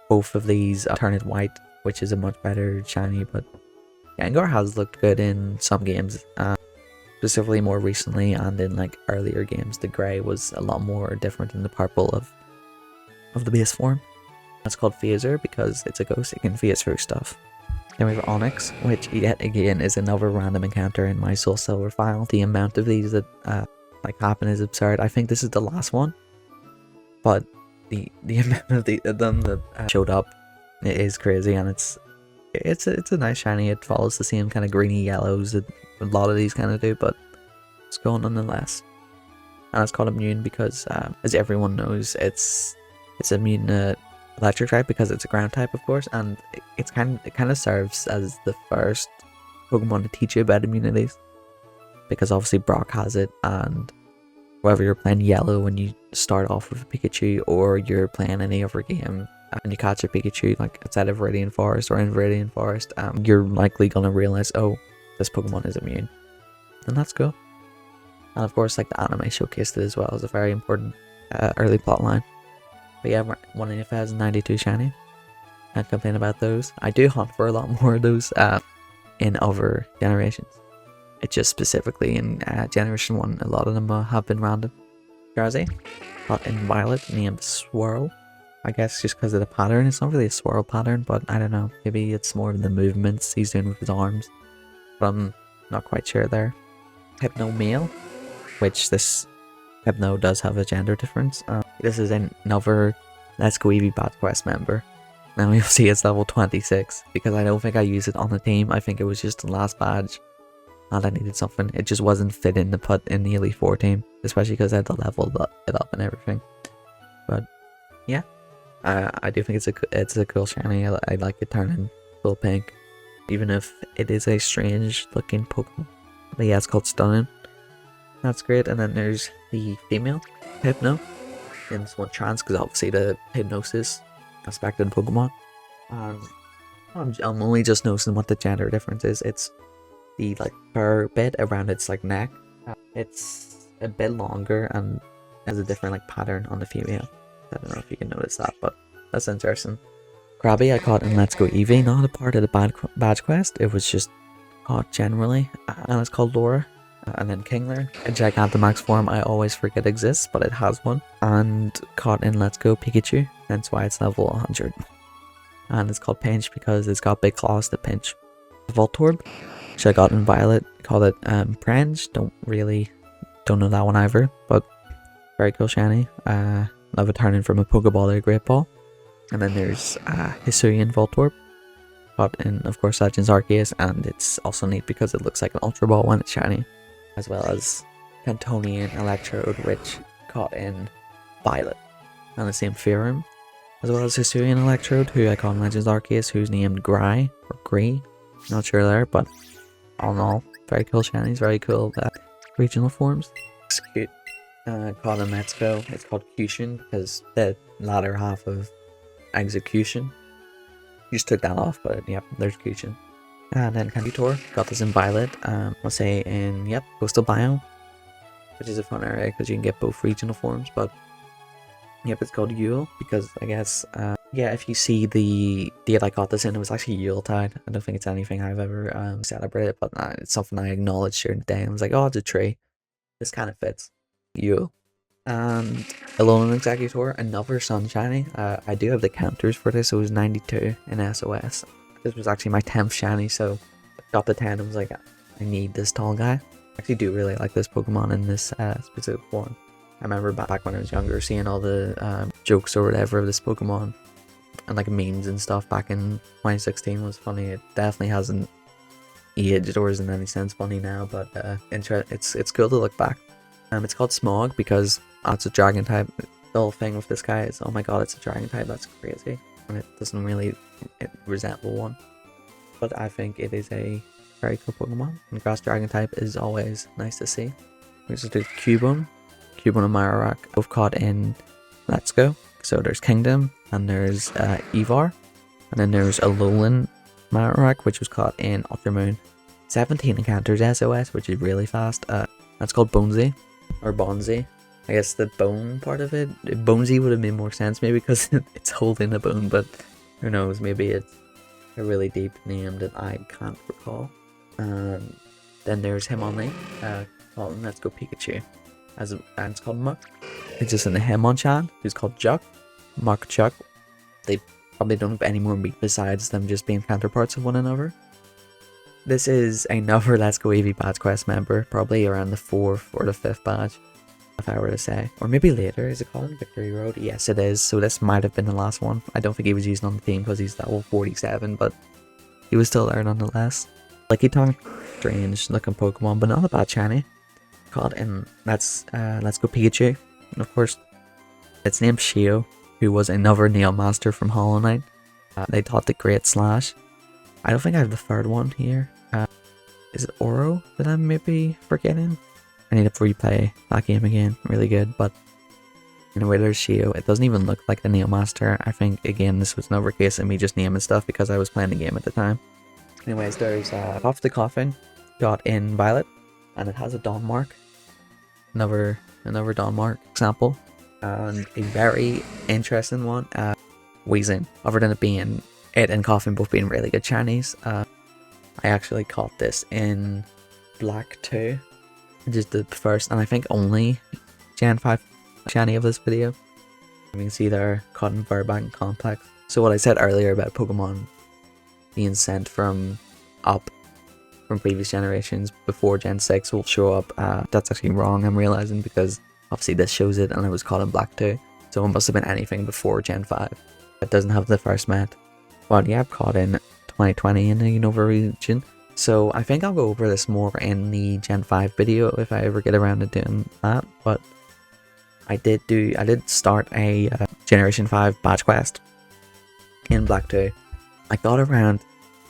both of these turn it white, which is a much better shiny, but Gengar has looked good in some games, specifically more recently, and in like earlier games the grey was a lot more different than the purple of the base form. That's called Phaser because it's a ghost, it can phase through stuff. Then we have Onyx, which yet again is another random encounter in my Soul Silver file. The amount of these that like happen is absurd. I think this is the last one, but the amount of them that showed up is crazy, and it's a nice shiny. It follows the same kind of greeny yellows that a lot of these kind of do, but it's cool nonetheless. And it's called Immune because, as everyone knows, it's immune to electric type because it's a ground type, of course, and it kind of serves as the first Pokemon to teach you about immunities, because obviously Brock has it, and whether you're playing yellow when you start off with a Pikachu, or you're playing any other game and you catch a Pikachu like outside of Viridian Forest or in Viridian Forest, you're likely gonna realize, oh, this Pokemon is immune, and that's cool. And of course, like the anime showcased it as well as a very important early plot line. But yeah, 1,092 shiny. Can't complain about those. I do hunt for a lot more of those in other generations. It's just specifically in Generation 1, a lot of them have been random. Charizard, caught in Violet, named Swirl. I guess just because of the pattern. It's not really a swirl pattern, but I don't know. Maybe it's more of the movements he's doing with his arms. But I'm not quite sure there. Hypno Male, which this Hypno does have a gender difference. This is another Let's Go Eevee Bad Quest member. Now you'll see it's level 26, because I don't think I used it on the team. I think it was just the last badge, and I needed something. It just wasn't fitting to put in the Elite 4 team, especially because I had to level it up and everything. But yeah, I do think it's a cool shiny. I like it turning full pink, even if it is a strange looking Pokemon. But yeah, it's called Stunning. That's great. And then there's the female Hypno in this one trans, because obviously the hypnosis aspect of the Pokemon. And I'm only just noticing what the gender difference is. It's the like fur bit around its like neck. It's a bit longer and has a different like pattern on the female. I don't know if you can notice that, but that's interesting. Krabby I caught in Let's Go Eevee, not a part of the badge quest. It was just caught generally, and it's called Laura. And then Kingler, a Gigantamax form I always forget exists, but it has one. And caught in Let's Go Pikachu, hence why it's level 100. And it's called Pinch because it's got big claws to pinch. Voltorb, which I got in Violet, called it Prange. Don't know that one either, but very cool shiny. Love it turning from a Pokeball to a Great Ball. And then there's Hisuian Voltorb, caught in, of course, Legends Arceus, and it's also neat because it looks like an Ultra Ball when it's shiny. As well as Cantonian Electrode, which caught in Violet, and the same Fearum. As well as Hisuian Electrode, who I call in Legends Arceus, who's named Gry, or Gree, not sure there, but all in all, very cool shinies, very cool regional forms. It's cute. Caught in Let's Go, it's called Cushion, because the latter half of Execution. Just took that off, but yep, there's Cushion. And then Canditor, got this in Violet, I'll say in, yep, Coastal Biome, which is a fun area because you can get both regional forms, but yep, it's called Yule, because I guess, yeah, if you see the date I got this in, it was actually Yuletide. I don't think it's anything I've ever celebrated, but it's something I acknowledged during the day, and I was like, oh, it's a tree. This kind of fits. Yule. And Alolan Executor, another Sunshiny. I do have the counters for this. It was 92 in SOS. This was actually my 10th shiny, so I got the 10 and was like, I need this tall guy. I actually do really like this Pokemon in this specific form. I remember back when I was younger, seeing all the jokes or whatever of this Pokemon, and like memes and stuff back in 2016 was funny. It definitely hasn't aged or is in any sense funny now, but it's cool to look back. It's called Smog because it's a dragon type. The whole thing with this guy is, oh my god, it's a dragon type, that's crazy. And it doesn't really resemble one. But I think it is a very cool Pokemon. And Grass Dragon type is always nice to see. There's a Cubone and Marowak, both caught in Let's Go. So there's Kingdom, and there's Evar. And then there's Alolan Marowak, which was caught in Ultra Moon. 17 encounters SOS, which is really fast. That's called Bonesy, or Bonzi. I guess the bone part of it, Bonesy would have made more sense maybe because it's holding a bone, but Who knows, maybe it's a really deep name that I can't recall. Then there's Hitmonlee, called Let's Go Pikachu, and it's called Muck. It's just in the Hitmonchan, who's called Juck, Muck Chuck. They probably don't have any more meat besides them just being counterparts of one another. This is another Let's Go Eevee Badge Quest member, probably around the 4th or the 5th badge, if I were to say. Or maybe later, is it called Victory Road? Yes, it is, so this might have been the last one. I don't think he was using on the team because he's level 47, but he was still there nonetheless. Lucky Tongue, strange looking Pokemon, but not a bad shiny. Called in Let's Go Pikachu, and of course, it's named Shio, who was another Neo Master from Hollow Knight. They taught the Great Slash. I don't think I have the third one here. Is it Oro that I'm maybe forgetting? I need to replay that game again. Really good, but anyway, there's Shio. It doesn't even look like the Neo Master. I think, again, this was another case of me just naming stuff because I was playing the game at the time. Anyways, there's Off the Coffin, got in Violet, and it has a Dawn Mark. Another Dawn Mark example. And a very interesting one, Weezing. Other than it being, it and Coffin both being really good shinies, I actually caught this in Black 2, which is the first and I think only Gen 5 shiny of this video. You can see there, caught in Burbank Complex. So what I said earlier about Pokemon being sent from up from previous generations before Gen 6 will show up, that's actually wrong, I'm realizing, because obviously this shows it and it was caught in Black 2. So it must have been anything before Gen 5. It doesn't have the first met. Well, yeah, I've caught in 2020 in the Unova region. So I think I'll go over this more in the Gen 5 video if I ever get around to doing that. But I did start a Generation 5 badge quest in Black 2. I got around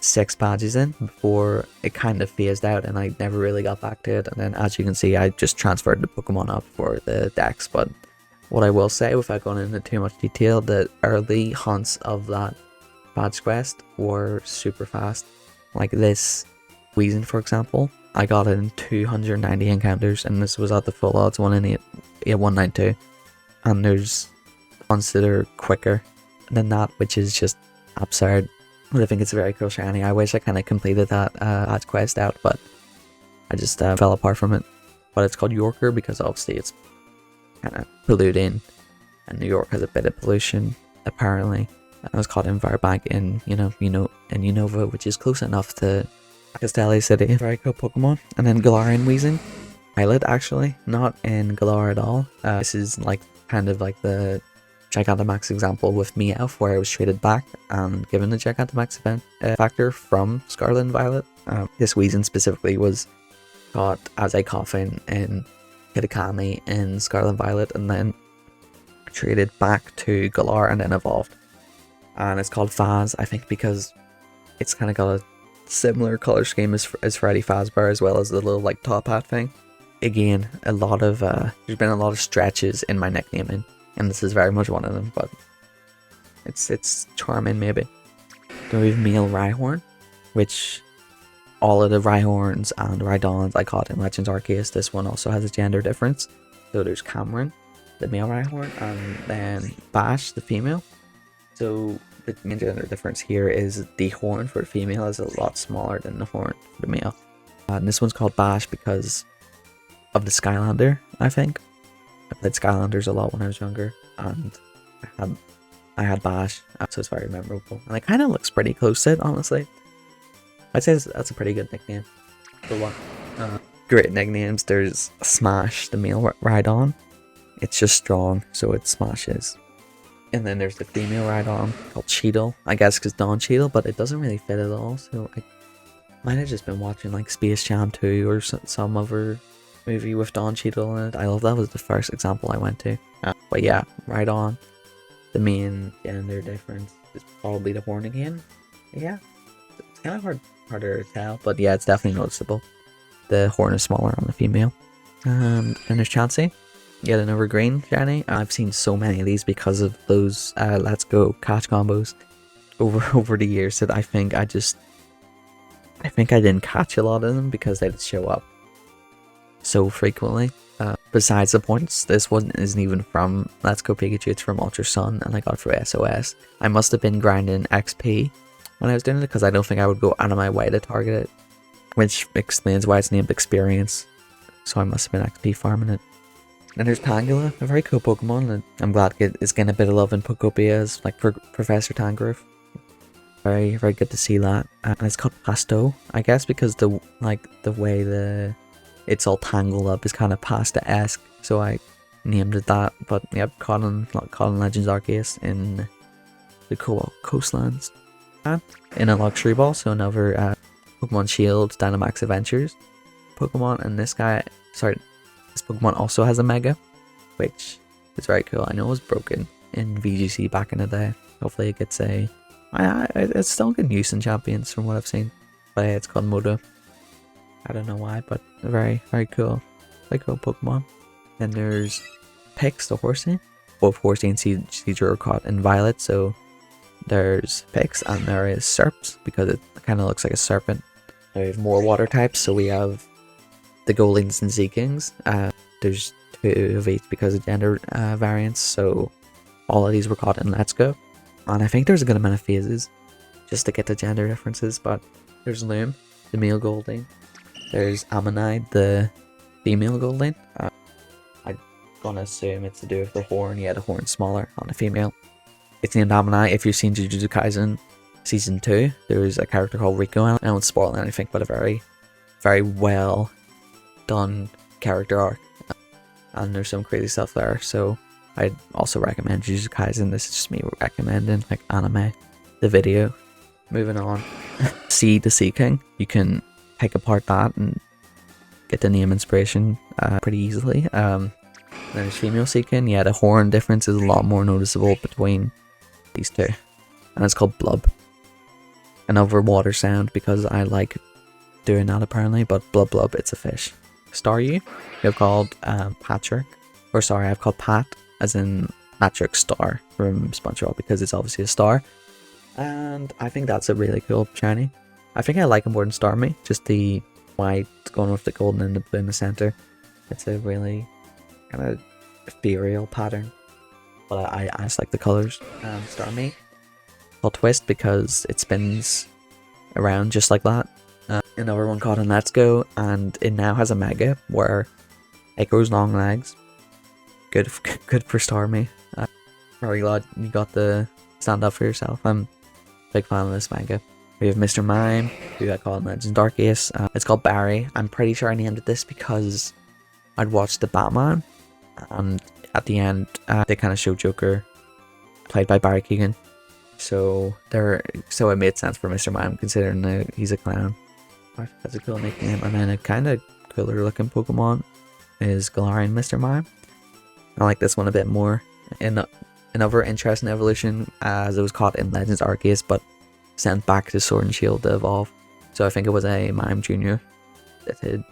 6 badges in before it kind of phased out and I never really got back to it. And then as you can see, I just transferred the Pokemon up for the Dex. But what I will say, without going into too much detail, the early hunts of that badge quest were super fast. Like this Weezing, for example, I got it in 290 encounters, and this was at the full odds 1 in 192. And there's hunts that are quicker than that, which is just absurd. But I think it's a very cool shiny. I wish I kind of completed that badge quest out, but I just fell apart from it. But it's called Yorker because obviously it's kind of polluting, and New York has a bit of pollution apparently. I was caught in Burbank in Unova, which is close enough to Castelli City. Very cool Pokemon. And then Galarian Weezing. Pilot, actually, not in Galar at all. This is like kind of like the Gigantamax example with Meowth, where I was traded back and given the Gigantamax event factor from Scarlet and Violet. This Weezing specifically was caught as a Coffin in Kitakami in Scarlet and Violet, and then traded back to Galar and then evolved. And it's called Faz, I think, because it's kind of got a similar color scheme as Freddy Fazbear, as well as the little like top hat thing. Again, there's been a lot of stretches in my nicknaming, and this is very much one of them. But it's charming, maybe. Then we have male Rhyhorn, which all of the Rhyhorns and Rhydons I caught in Legends Arceus. This one also has a gender difference. So there's Cameron, the male Rhyhorn, and then Bash, the female. So the main gender difference here is the horn for the female is a lot smaller than the horn for the male. And this one's called Bash because of the Skylander, I think. I played Skylanders a lot when I was younger, and I had Bash, so it's very memorable. And it kind of looks pretty close to it, honestly. I'd say that's a pretty good nickname. For what? Great nicknames. There's Smash, the male Rhydon. It's just strong, so it smashes. And then there's the female Rhydon called Cheetle, I guess because Don Cheetle, but it doesn't really fit at all. So I might have just been watching like Space Jam 2 or some other movie with Don Cheetle in it. I love that was the first example I went to. But yeah, Rhydon, the main gender difference is probably the horn again. Yeah, it's kind of harder to tell, but yeah, it's definitely noticeable. The horn is smaller on the female. And then there's Chansey. Yet another green shiny. I've seen so many of these because of those Let's Go catch combos over the years that I think I didn't catch a lot of them because they just show up so frequently. But besides the points, this one isn't even from Let's Go Pikachu, it's from Ultra Sun, and I got it for SOS. I must have been grinding XP when I was doing it, because I don't think I would go out of my way to target it, which explains why it's named Experience. So I must have been XP farming it. And there's Pangula, a very cool Pokemon, and I'm glad it's getting a bit of love in Pokepias, like Professor Tangrowth. Very, very good to see that. And it's called Pasto, I guess, because the way it's all tangled up is kind of pasta-esque, so I named it that. But yep, caught in Legends Arceus in the coastlands. In a luxury ball, so another Pokemon Shield Dynamax Adventures Pokemon, and this Pokemon also has a Mega, which is very cool. I know it was broken in VGC back in the day. Hopefully it gets it's still good use in Champions from what I've seen. But yeah, it's called Moto. I don't know why, but very, very cool. Very cool Pokemon. Then there's Pix, the Horsey. Both Horsey and Seadra are caught in Violet, so there's Pix and there is Serps, because it kind of looks like a serpent. We have more water types, so we have the Goldings and Seekings. There's 2 of each because of gender variants, so all of these were caught in Let's Go. And I think there's a good amount of phases just to get the gender differences, but there's Loom, the male Golding. There's Ammonite, the female Golding. I'm gonna assume it's to do with the horn. Yeah, the horn's smaller on the female. It's named Ammonite. If you've seen Jujutsu Kaisen Season 2, there's a character called Rico. I won't spoil anything, but a very, very well done character arc. And there's some crazy stuff there, so I'd also recommend Jujutsu Kaisen. This is just me recommending, like, anime, the video. Moving on. See the Sea King. You can pick apart that and get the name inspiration pretty easily. Then there's female Sea King. Yeah, the horn difference is a lot more noticeable between these two. And it's called Blub. Another water sound, because I like doing that apparently, but Blub Blub, it's a fish. Staryu, I've called Patrick. Or sorry, I've called Pat, as in Patrick Star from SpongeBob, because it's obviously a star. And I think that's a really cool shiny. I think I like it more than Starmie, just the white going with the golden and the blue in the center. It's a really kind of ethereal pattern, but I just like the colors. Starmie, called Twist, because it spins around just like that. Another one called in Let's Go, and it now has a Mega where it grows long legs. Good for Starmie. Very glad you got the stand up for yourself. I'm a big fan of this manga. We have Mr. Mime, who I call in Legends Arceus. It's called Barry. I'm pretty sure I named it this because I'd watched the Batman, and at the end they kind of show Joker, played by Barry Keoghan. So it made sense for Mr. Mime, considering he's a clown. That's a cool nickname. And then a kind of cooler looking Pokemon is Galarian Mr. Mime. I like this one a bit more. Another interesting evolution, as it was caught in Legends Arceus, but sent back to Sword and Shield to evolve. So I think it was a Mime Jr. that had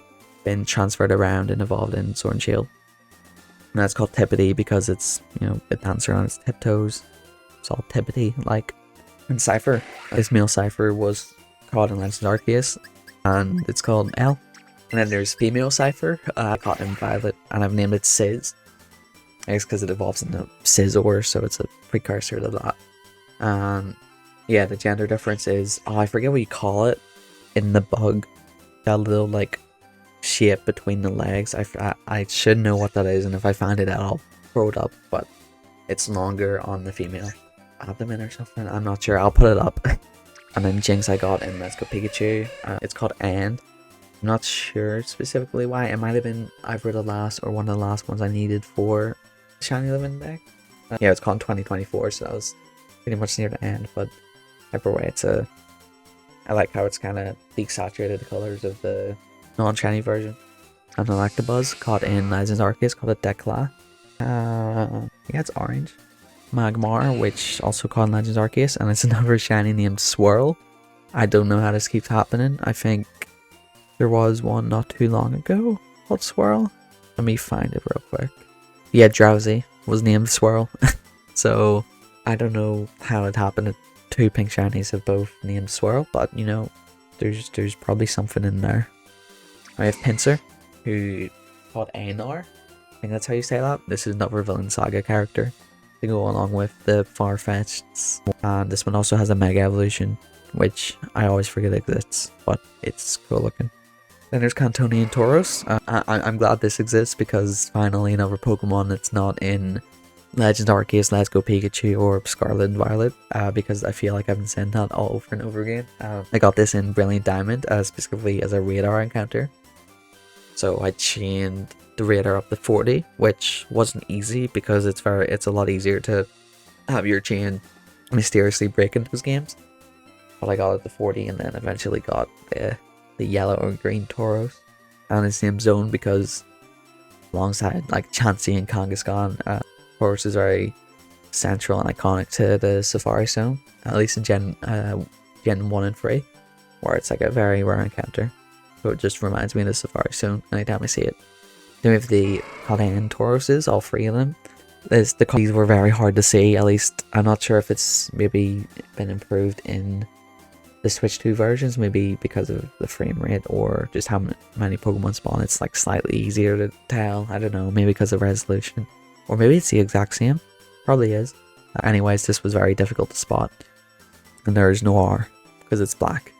been transferred around and evolved in Sword and Shield. And that's called Tippity because it's, it dances on its tiptoes. It's all Tippity like. And Cypher, this male Cypher was caught in Legends Arceus, and it's called L. And then there's female Cypher, caught in Violet, and I've named it Sizz. I guess because it evolves into Scizor, so it's a precursor to that. Yeah, the gender difference is, I forget what you call it in the bug. That little, like, shape between the legs. I should know what that is, and if I find it out, I'll throw it up, but it's longer on the female abdomen or something. I'm not sure. I'll put it up. And then Jinx I got in Let's Go Pikachu. It's called And. I'm not sure specifically why. It might have been either the last or one of the last ones I needed for Shiny Living Dex. Yeah, it's called 2024, so that was pretty much near the end, but either way, I like how it's kind of desaturated the colors of the non-shiny version. And Electabuzz, caught in Legends Arceus, called it Decla. Yeah, it's orange. Magmar, which also caught in Legends Arceus, and it's another shiny named Swirl. I don't know how this keeps happening. I think there was one not too long ago called Swirl. Let me find it real quick. Yeah, Drowsy was named Swirl. So I don't know how it happened that 2 pink shinies have both named Swirl, but there's probably something in there. I have Pinsir, who called Anar. think that's how you say that. This is another Villain Saga character to go along with the Farfetch'd. And this one also has a Mega Evolution, which I always forget exists, but it's cool looking. Then there's Cantoni and Tauros. I'm glad this exists because finally another Pokemon that's not in Legends Arceus, Let's Go Pikachu, or Scarlet and Violet, because I feel like I've been saying that all over and over again. I got this in Brilliant Diamond, specifically as a radar encounter. So I chained the radar up to 40, which wasn't easy because it's a lot easier to have your chain mysteriously break into those games. But I got it to 40 and then eventually got the yellow or green Tauros and its name Zone because alongside like Chansey and Kangaskhan, Tauros is very central and iconic to the Safari Zone, at least in Gen 1 and 3, where it's like a very rare encounter. So it just reminds me of the Safari Zone anytime I see it. Then we have the Hotline Tauroses, all three of them. These were very hard to see, at least I'm not sure if it's maybe been improved in the Switch 2 versions, maybe because of the frame rate or just how many Pokemon spawn, it's like slightly easier to tell. I don't know, maybe because of resolution. Or maybe it's the exact same. Probably is. Anyways, this was very difficult to spot. And there is no R, because it's black.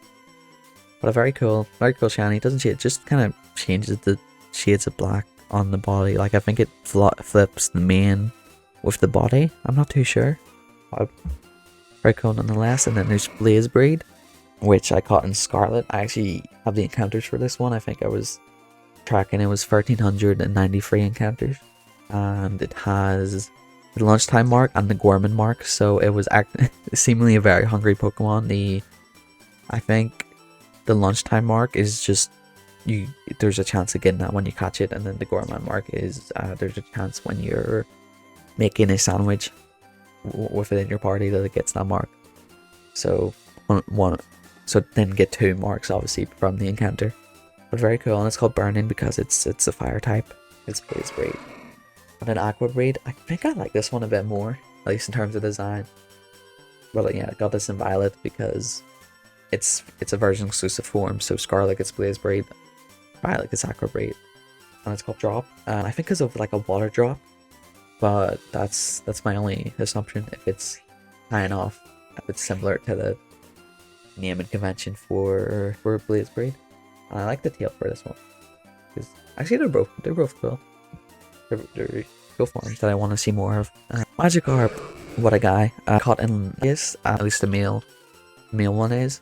But a very cool shiny. It doesn't change, it just kind of changes the shades of black on the body. Like I think it flips the mane with the body. I'm not too sure. Very cool nonetheless. And then there's Blaze Breed, which I caught in Scarlet. I actually have the encounters for this one. I think I was tracking, it was 1393 encounters. And it has the lunchtime mark and the Gorman mark, so it was seemingly a very hungry Pokemon. I think the lunchtime mark is just there's a chance of getting that when you catch it, and then the Gorman mark is there's a chance when you're making a sandwich within your party that it gets that mark. So then get 2 marks obviously from the encounter. But very cool, and it's called Burning because it's a fire type. It's Blaze Breed. And then Aqua Breed, I think I like this one a bit more, at least in terms of design. But yeah, I got this in Violet because it's a version exclusive form, so Scarlet gets Blaze Breed, Violet gets Aqua Breed, and it's called Drop. I think because of like a water drop, but that's my only assumption. If it's high enough, if it's similar to the naming convention for Blaze Breed. And I like the tail for this one, because actually they're both cool. They're cool forms that I want to see more of. Magikarp, what a guy. Caught in this, at least the male one is.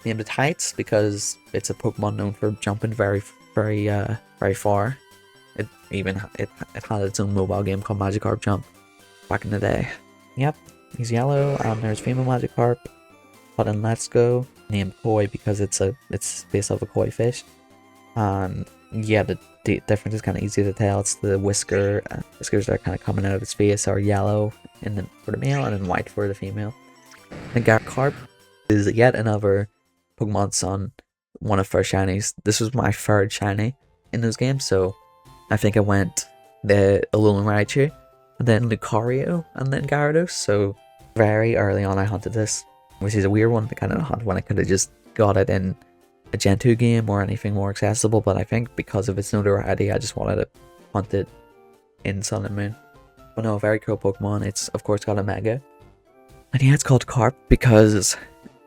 Named it Heights because it's a Pokemon known for jumping very far. It had its own mobile game called Magikarp Jump back in the day. Yep, he's yellow, and there's female Magikarp. Caught in Let's Go, named Koi because it's based off a koi fish. And yeah, the difference is kind of easy to tell. It's the whiskers that are kind of coming out of its face are yellow for the male and then white for the female. And Garcarp is yet another Pokemon Sun, one of first shinies. This was my third shiny in those games, so I think I went the Alolan Raichu, and then Lucario, and then Gyarados. So very early on I hunted this, which is a weird one to kind of hunt when I could have just got it in a Gen 2 game or anything more accessible, but I think because of its notoriety I just wanted to hunt it in Sun and Moon. But no, very cool Pokemon. It's of course got a Mega, and yeah, it's called Carp because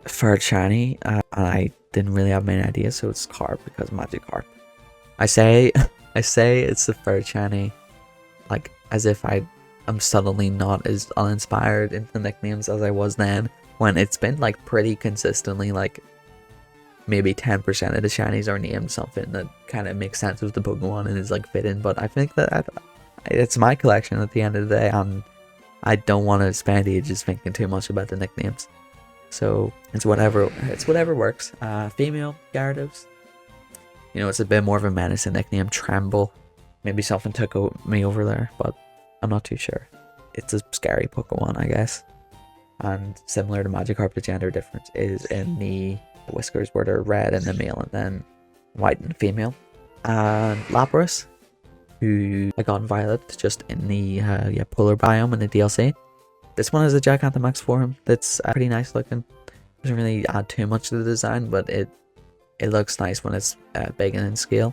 third shiny, and I didn't really have many ideas, so it's Carp because Magikarp. I say it's the third shiny like as if I'm suddenly not as uninspired in the nicknames as I was then, when it's been like pretty consistently like maybe 10% of the shinies are named something that kind of makes sense with the Pokemon and is like fitting. But I think that it's my collection at the end of the day, and I don't want to spend ages thinking too much about the nicknames. So it's whatever works. Female Gyarados, you know, it's a bit more of a menacing nickname. Tremble, maybe something took me over there, but I'm not too sure. It's a scary Pokemon, I guess. And similar to Magikarp, the gender difference is in the whiskers, where they're red in the male and then white in the female. And Lapras, who I got in Violet just in the polar biome in the DLC. This one is a Gigantamax form that's pretty nice looking. Doesn't really add too much to the design, but it looks nice when it's big and in scale.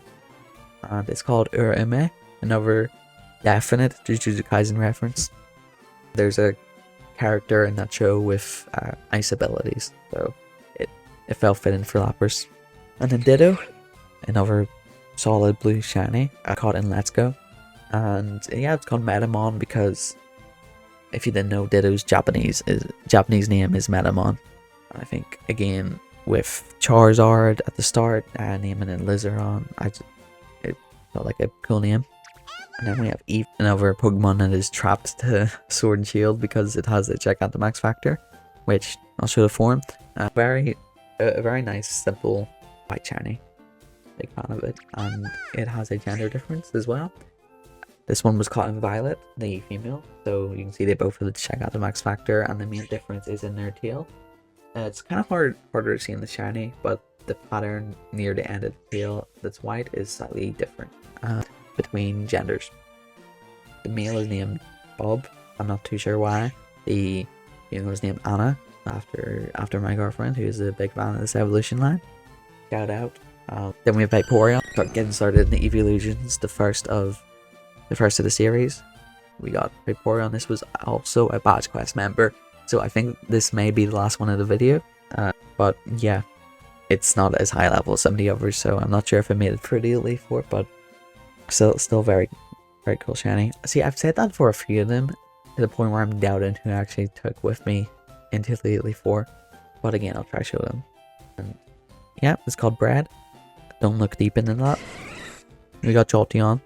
And it's called Uraume, another definite Jujutsu Kaisen reference. There's a character in that show with ice abilities, so it felt fitting for Lapras. And then Ditto, another solid blue shiny, I caught in Let's Go. And yeah, it's called Metamon because if you didn't know, Ditto's Japanese name is Metamon. I think again with Charizard at the start, naming it Lizaron, it felt like a cool name. And then we have Eve, another Pokemon that is trapped to Sword and Shield because it has the Gigantamax factor, which I'll show the form. A very nice, simple white shiny. Big fan of it, and it has a gender difference as well. This one was caught in Violet, the female, so you can see they both have the Gigantamax factor, and the main difference is in their tail. It's kind of harder to see in the shiny, but the pattern near the end of the tail that's white is slightly different between genders. The male is named Bob. I'm not too sure why. The female is named Anna, after my girlfriend, who is a big fan of this evolution line. Shout out. Then we have Vaporeon. Getting started in the Evolutions, the first of the series. We got Vaporeon. This was also a Badge Quest member, so I think this may be the last one of the video. But yeah, it's not as high level as some of the others, so I'm not sure if I made it for the Elite Four, but still very cool shiny. See, I've said that for a few of them to the point where I'm doubting who actually took with me into the Elite Four. But again, I'll try to show them. And yeah, it's called Brad. Don't look deep into that. We got Jolteon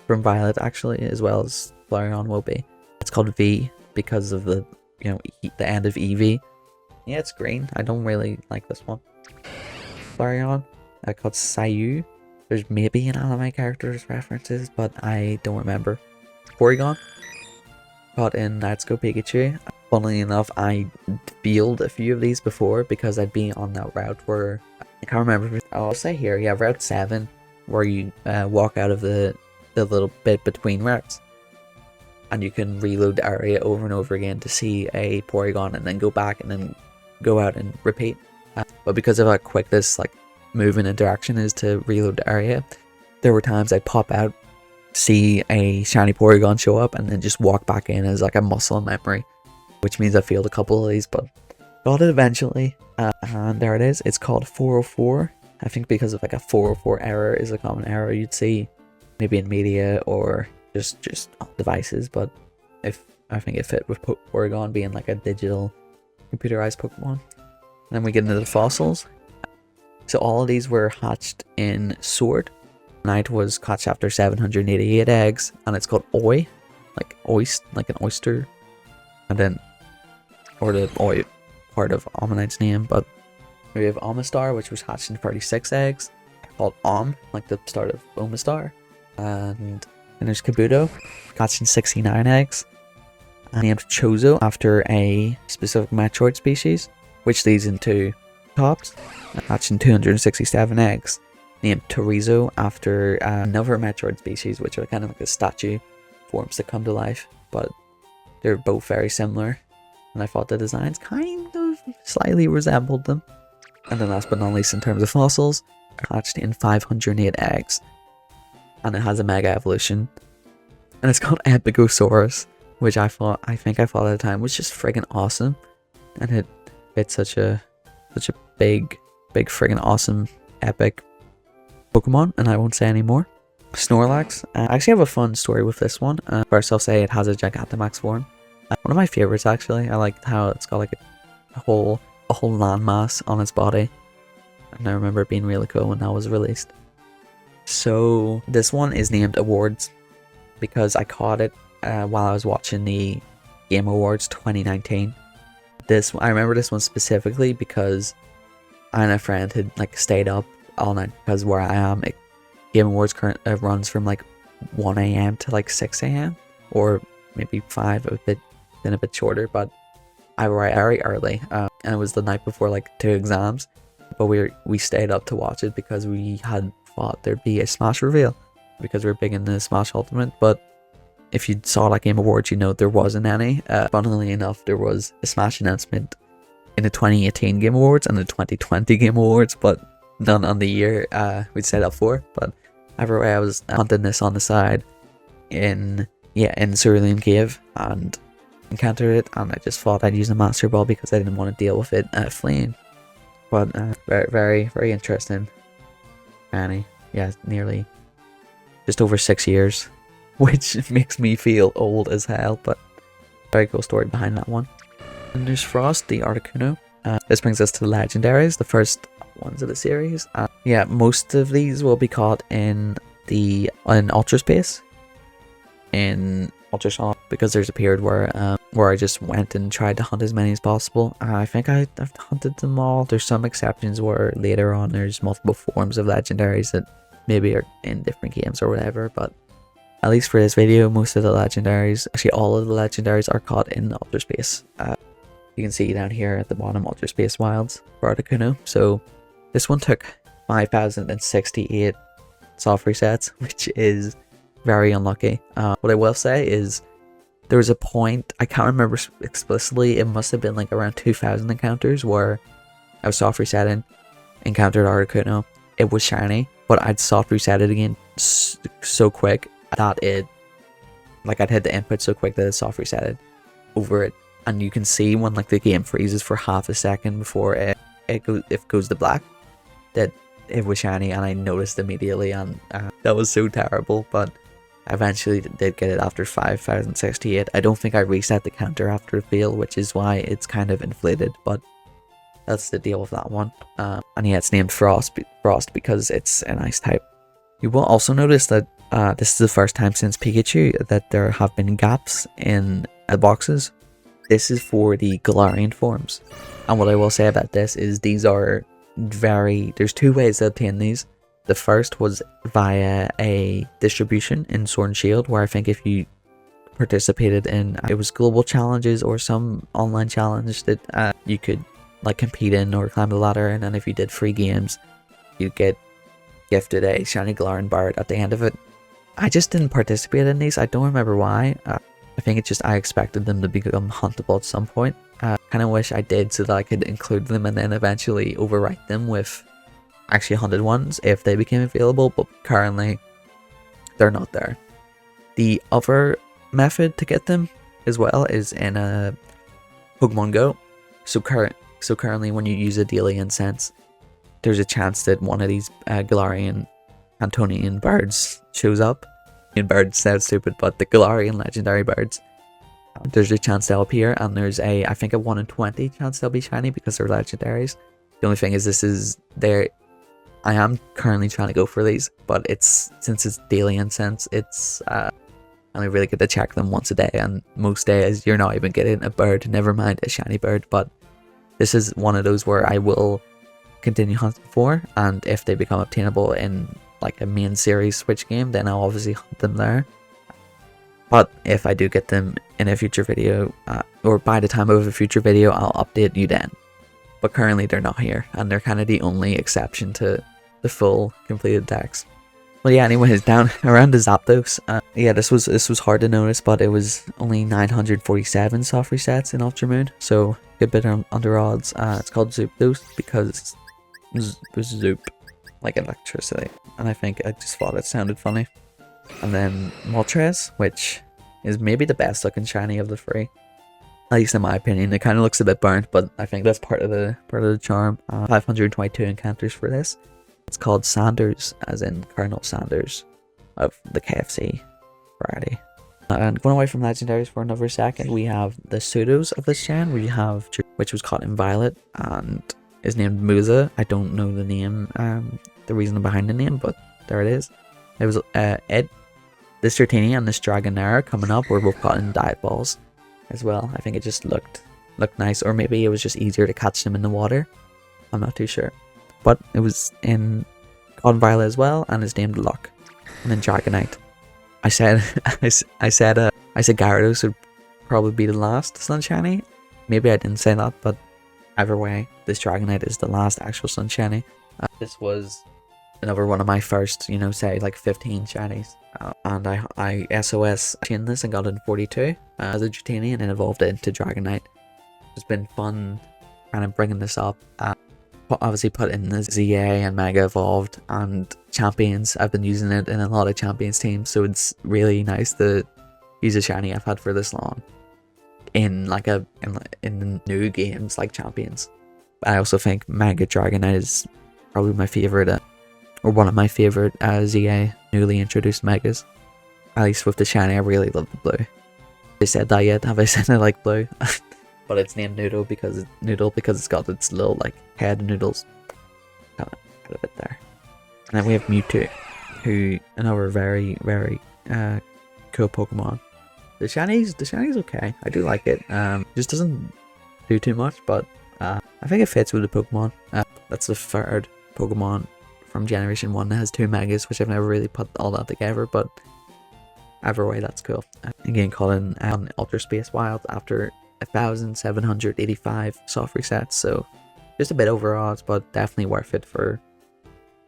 from Violet actually, as well as Flareon will be. It's called V because of the the end of EV. Yeah, it's green. I don't really like this one. Flareon, called Sayu. There's maybe an anime character's references, but I don't remember. Porygon, caught in Let's Go Pikachu. Funnily enough, I fielded a few of these before because I'd been on that route where I can't remember. I'll say here, yeah, Route 7, where you walk out of the little bit between routes, and you can reload the area over and over again to see a Porygon, and then go back and then go out and repeat. But because of how quick this moving interaction is to reload the area, there were times I'd pop out, see a shiny Porygon show up, and then just walk back in as a muscle memory, which means I failed a couple of these, but got it eventually. And there it is. It's called 404. I think because of a 404 error is a common error you'd see maybe in media or just on devices, but I think it fit with Porygon being a digital computerized Pokemon. And then we get into the fossils. So all of these were hatched in Sword. Knight was hatched after 788 eggs, and it's called Oi, like an oyster, and then or the Oi part of Omanyte's name. But we have Omastar, which was hatched in 36 eggs, called like the start of Omastar. And then there's Kabuto, hatched in 69 eggs, and named Chozo after a specific Metroid species, which leads into Tops, hatched in 267 eggs, named Torizo after another Metroid species, which are kind of like a statue forms that come to life, but they're both very similar, and I thought the designs kind of slightly resembled them. And then last but not least, in terms of fossils, hatched in 508 eggs, and it has a mega evolution, and it's called Epigosaurus, which I thought at the time was just friggin' awesome, and it's such a big friggin' awesome epic Pokemon, and I won't say any more. Snorlax, I actually have a fun story with this one. First I'll say it has a Gigantamax form. One of my favorites actually. I like how it's got a whole landmass on its body, and I remember it being really cool when that was released. So this one is named Awards because I caught it while I was watching the Game Awards 2019. I remember this one specifically because I and a friend had stayed up all night, because where I am, Game Awards runs from 1 AM to 6 AM, or maybe 5, a bit shorter, but I arrived very early, and it was the night before 2 exams, but we stayed up to watch it because we had thought there'd be a Smash reveal, because we're big into Smash Ultimate. But if you saw Game Awards, there wasn't any. Funnily enough, there was a Smash announcement in the 2018 Game Awards and the 2020 Game Awards, but none on the year we'd set up for. But either way, I was hunting this on the side, in Cerulean Cave and encountered it, and I just thought I'd use a Master Ball because I didn't want to deal with it fleeing. But very interesting. Annie, yeah, nearly just over 6 years, which makes me feel old as hell, but very cool story behind that one. And there's Frost, the Articuno. This brings us to the legendaries, the first ones of the series. Yeah, most of these will be caught in Ultra Space, in Ultra because there's a period where I just went and tried to hunt as many as possible. I think I've hunted them all. There's some exceptions where later on there's multiple forms of legendaries that maybe are in different games or whatever, but at least for this video, most of the legendaries, actually all of the legendaries, are caught in Ultra Space. You can see down here at the bottom, Ultra Space Wilds for Articuno. So this one took 5,068 soft resets, which is very unlucky. What I will say is there was a point, I can't remember explicitly, it must have been like around 2,000 encounters where I was soft resetting, encountered Articuno, it was shiny, but I'd soft reset it again so quick that I'd hit the input so quick that it soft resetted over it. And you can see when like the game freezes for half a second before it goes to black, that it was shiny, and I noticed immediately, and that was so terrible. But I eventually did get it after 5,068. I don't think I reset the counter after the fail, which is why it's kind of inflated, but that's the deal with that one. And yeah, it's named Frost because it's an ice type. You will also notice that this is the first time since Pikachu that there have been gaps in the boxes. This is for the Galarian forms. And what I will say about this is these are there's two ways to obtain these. The first was via a distribution in Sword and Shield, where I think if you participated in, it was global challenges or some online challenge that you could like compete in or climb the ladder, and then if you did free games, you'd get gifted a shiny Galarian Bird at the end of it. I just didn't participate in these. I don't remember why. I think it's just I expected them to become huntable at some point. Kind of wish I did so that I could include them and then eventually overwrite them with actually hunted ones if they became available, but currently they're not there. The other method to get them as well is in Pokemon Go. So currently when you use a Daily Incense, there's a chance that one of these Galarian Antonian birds shows up. Birds sound stupid, but the Galarian legendary birds, there's a chance they'll appear, and there's I think a 1 in 20 chance they'll be shiny because they're legendaries. The only thing is I am currently trying to go for these, but since it's Daily Incense, it's I only really get to check them once a day, and most days you're not even getting a bird, never mind a shiny bird. But this is one of those where I will continue hunting for, and if they become obtainable in like a main series Switch game, then I'll obviously hunt them there. But if I do get them in a future video, or by the time of a future video, I'll update you then. But currently they're not here, and they're kind of the only exception to the full completed dex. Well, yeah, anyways, down around the Zapdos, yeah, this was hard to notice, but it was only 947 soft resets in Ultra Moon, so a good bit under odds. It's called Zapdos because Zoop, like electricity, and I think I just thought it sounded funny. And then Moltres, which is maybe the best looking shiny of the three, at least in my opinion. It kind of looks a bit burnt, but I think that's part of the charm. 522 encounters for this. It's called Sanders, as in Colonel Sanders of the KFC variety. And going away from legendaries for another second, we have the pseudos of this gen. We have which was caught in Violet and is named Musa. I don't know the name, the reason behind the name, but there it is. It was Ed, this Dratini and this Dragonair coming up were both caught in Diet Balls as well. I think it just looked nice, or maybe it was just easier to catch them in the water. I'm not too sure, but it was caught in Violet as well, and is named Luck. And then Dragonite. I said Gyarados would probably be the last Sun Shiny. Maybe I didn't say that, but either way, this Dragonite is the last actual Sun Shiny. This was another one of my first, say like 15 shinies. And I SOS chained this and got it in 42 as a Dratini, and then evolved it into Dragonite. It's been fun kind of bringing this up. obviously put in the ZA and Mega Evolved and Champions. I've been using it in a lot of Champions teams, so it's really nice to use a shiny I've had for this long in like in new games like Champions. I also think Mega Dragonite is probably my favorite, or one of my favorite ZA newly introduced Megas. At least with the shiny, I really love the blue. Have I said that yet? Have I said I like blue? But it's named Noodle because it's got its little like head noodles. Kind of bit there. And then we have Mewtwo, who another very cool Pokemon. The shiny's okay. I do like it. Just doesn't do too much, but I think it fits with the Pokemon. That's the third Pokemon from Generation 1 that has 2 Megas, which I've never really put all that together, but either way, that's cool. Again, calling Ultra Space Wild after 1,785 soft resets, so just a bit over odds, but definitely worth it for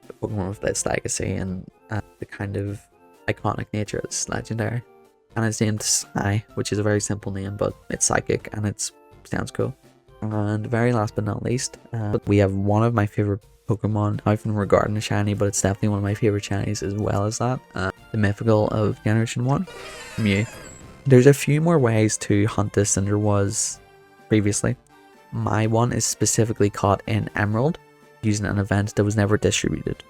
the Pokemon with its legacy and the kind of iconic nature of this legendary. And it's named Sky, which is a very simple name, but it's psychic and it sounds cool. And very last but not least, we have one of my favorite Pokemon, not even regarding the shiny, but it's definitely one of my favorite shinies as well as that, the mythical of Generation 1, Mew. There's a few more ways to hunt this than there was previously. My one is specifically caught in Emerald, using an event that was never distributed.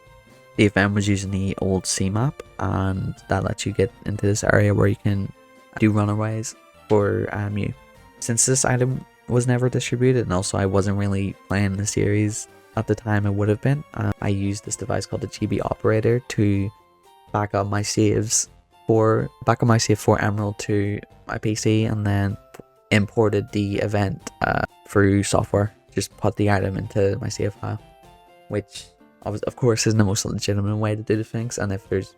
The event was using the old C map, and that lets you get into this area where you can do runaways for Mew. Since this item was never distributed, and also I wasn't really playing the series at the time I would have been, I used this device called the GB operator to back up my saves for Emerald to my PC, and then imported the event through software. Just put the item into my save file, which of course is the most legitimate way to do the things. And if there's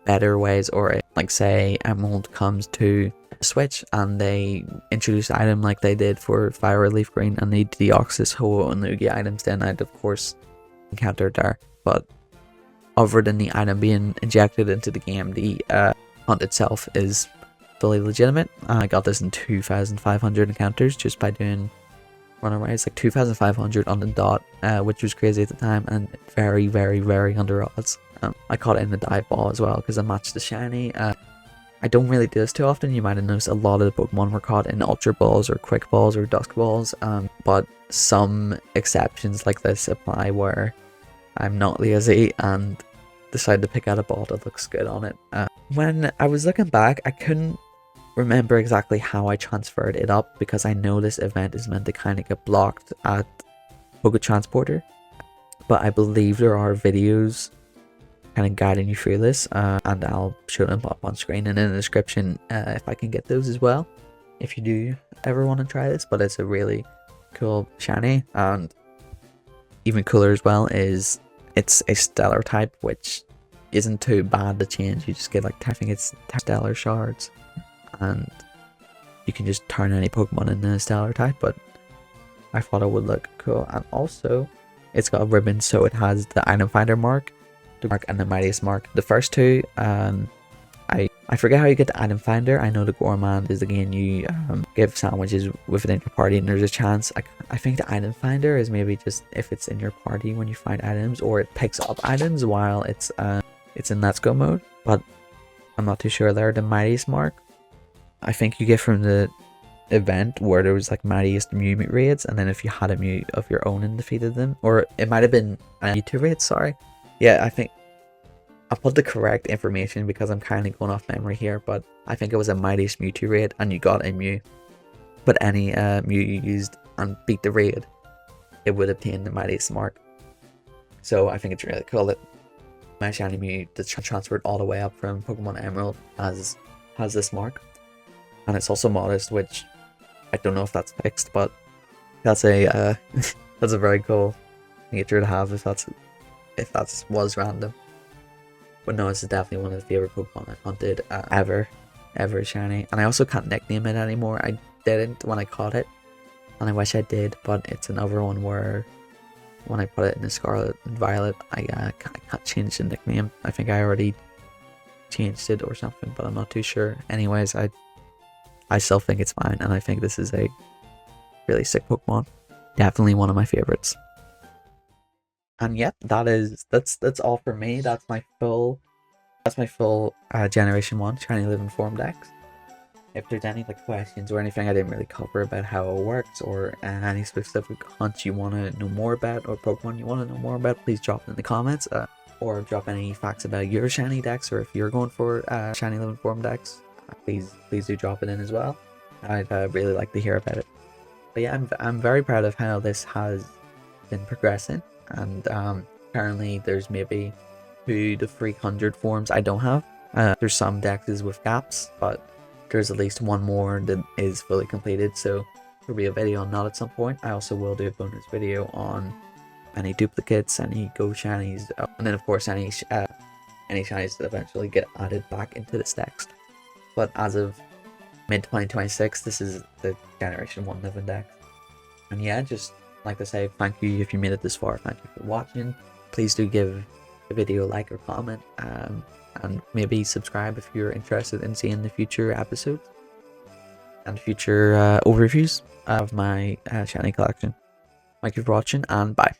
better ways, or like say Emerald comes to Switch and they introduce an item like they did for Fire or Leaf Green and they Deoxys, Ho and Lugia items, then I'd of course encounter there. But other than the item being injected into the game, the hunt itself is fully legitimate. I got this in 2,500 encounters just by doing runaways, like 2,500 on the dot, which was crazy at the time and very under odds. I caught it in the dive ball as well because I matched the shiny. I don't really do this too often. You might have noticed a lot of the Pokemon were caught in Ultra Balls or Quick Balls or Dusk Balls, but some exceptions like this apply where I'm not lazy and decide to pick out a ball that looks good on it. When I was looking back, I couldn't remember exactly how I transferred it up because I know this event is meant to kind of get blocked at Poke Transporter, but I believe there are videos kind of guiding you through this, and I'll show them up on screen and in the description if I can get those as well, if you do ever want to try this. But it's a really cool shiny, and even cooler as well is it's a stellar type, which isn't too bad to change. You just get like, I think it's stellar shards, and you can just turn any Pokemon into a stellar type, but I thought it would look cool. And also it's got a ribbon, so it has the item finder mark, the mark and the mightiest mark. The first two, I forget how you get the item finder. I know the Gourmand is again you give sandwiches within your party and there's a chance. I think the item finder is maybe just if it's in your party when you find items, or it picks up items while it's in Let's Go mode, but I'm not too sure there. The mightiest mark I think you get from the event where there was like mightiest Mew raids, and then if you had a Mew of your own and defeated them, or it might have been a Mewtwo raid, sorry. Yeah, I think I'll put the correct information because I'm kind of going off memory here, but I think it was a mightiest Mewtwo raid and you got a Mew. But any Mew you used and beat the raid, it would obtain the mightiest mark. So I think it's really cool that my shiny Mew that's transferred all the way up from Pokemon Emerald has this mark. And it's also modest, which I don't know if that's fixed, but that's a that's a very cool nature to have if that was random. But no, this is definitely one of the favorite Pokemon I've hunted ever shiny. And I also can't nickname it anymore. I didn't when I caught it, and I wish I did, but it's another one where when I put it in the Scarlet and Violet, I can't change the nickname. I think I already changed it or something, but I'm not too sure. Anyways, I still think it's fine, and I think this is a really sick Pokemon. Definitely one of my favorites. And yep, that's all for me. That's my full Generation 1 Shiny Living Form Dex. If there's any like questions or anything I didn't really cover about how it works, or any specific hunts you want to know more about, or Pokemon you want to know more about, please drop it in the comments, or drop any facts about your Shiny Dex, or if you're going for Shiny Living Form Dex, please do drop it in as well. I'd really like to hear about it. But yeah, I'm very proud of how this has been progressing, and currently there's maybe 200 to 300 forms I don't have. There's some dexes with gaps, but there's at least one more that is fully completed, so there'll be a video on that at some point. I also will do a bonus video on any duplicates, any Go Shinies, and then of course any Shinies that eventually get added back into this dex. But as of mid-2026, this is the Generation 1 Living Dex. And yeah, just like to say thank you if you made it this far. Thank you for watching. Please do give the video a like or comment, and maybe subscribe if you're interested in seeing the future episodes and future overviews of my shiny collection. Thank you for watching, and bye.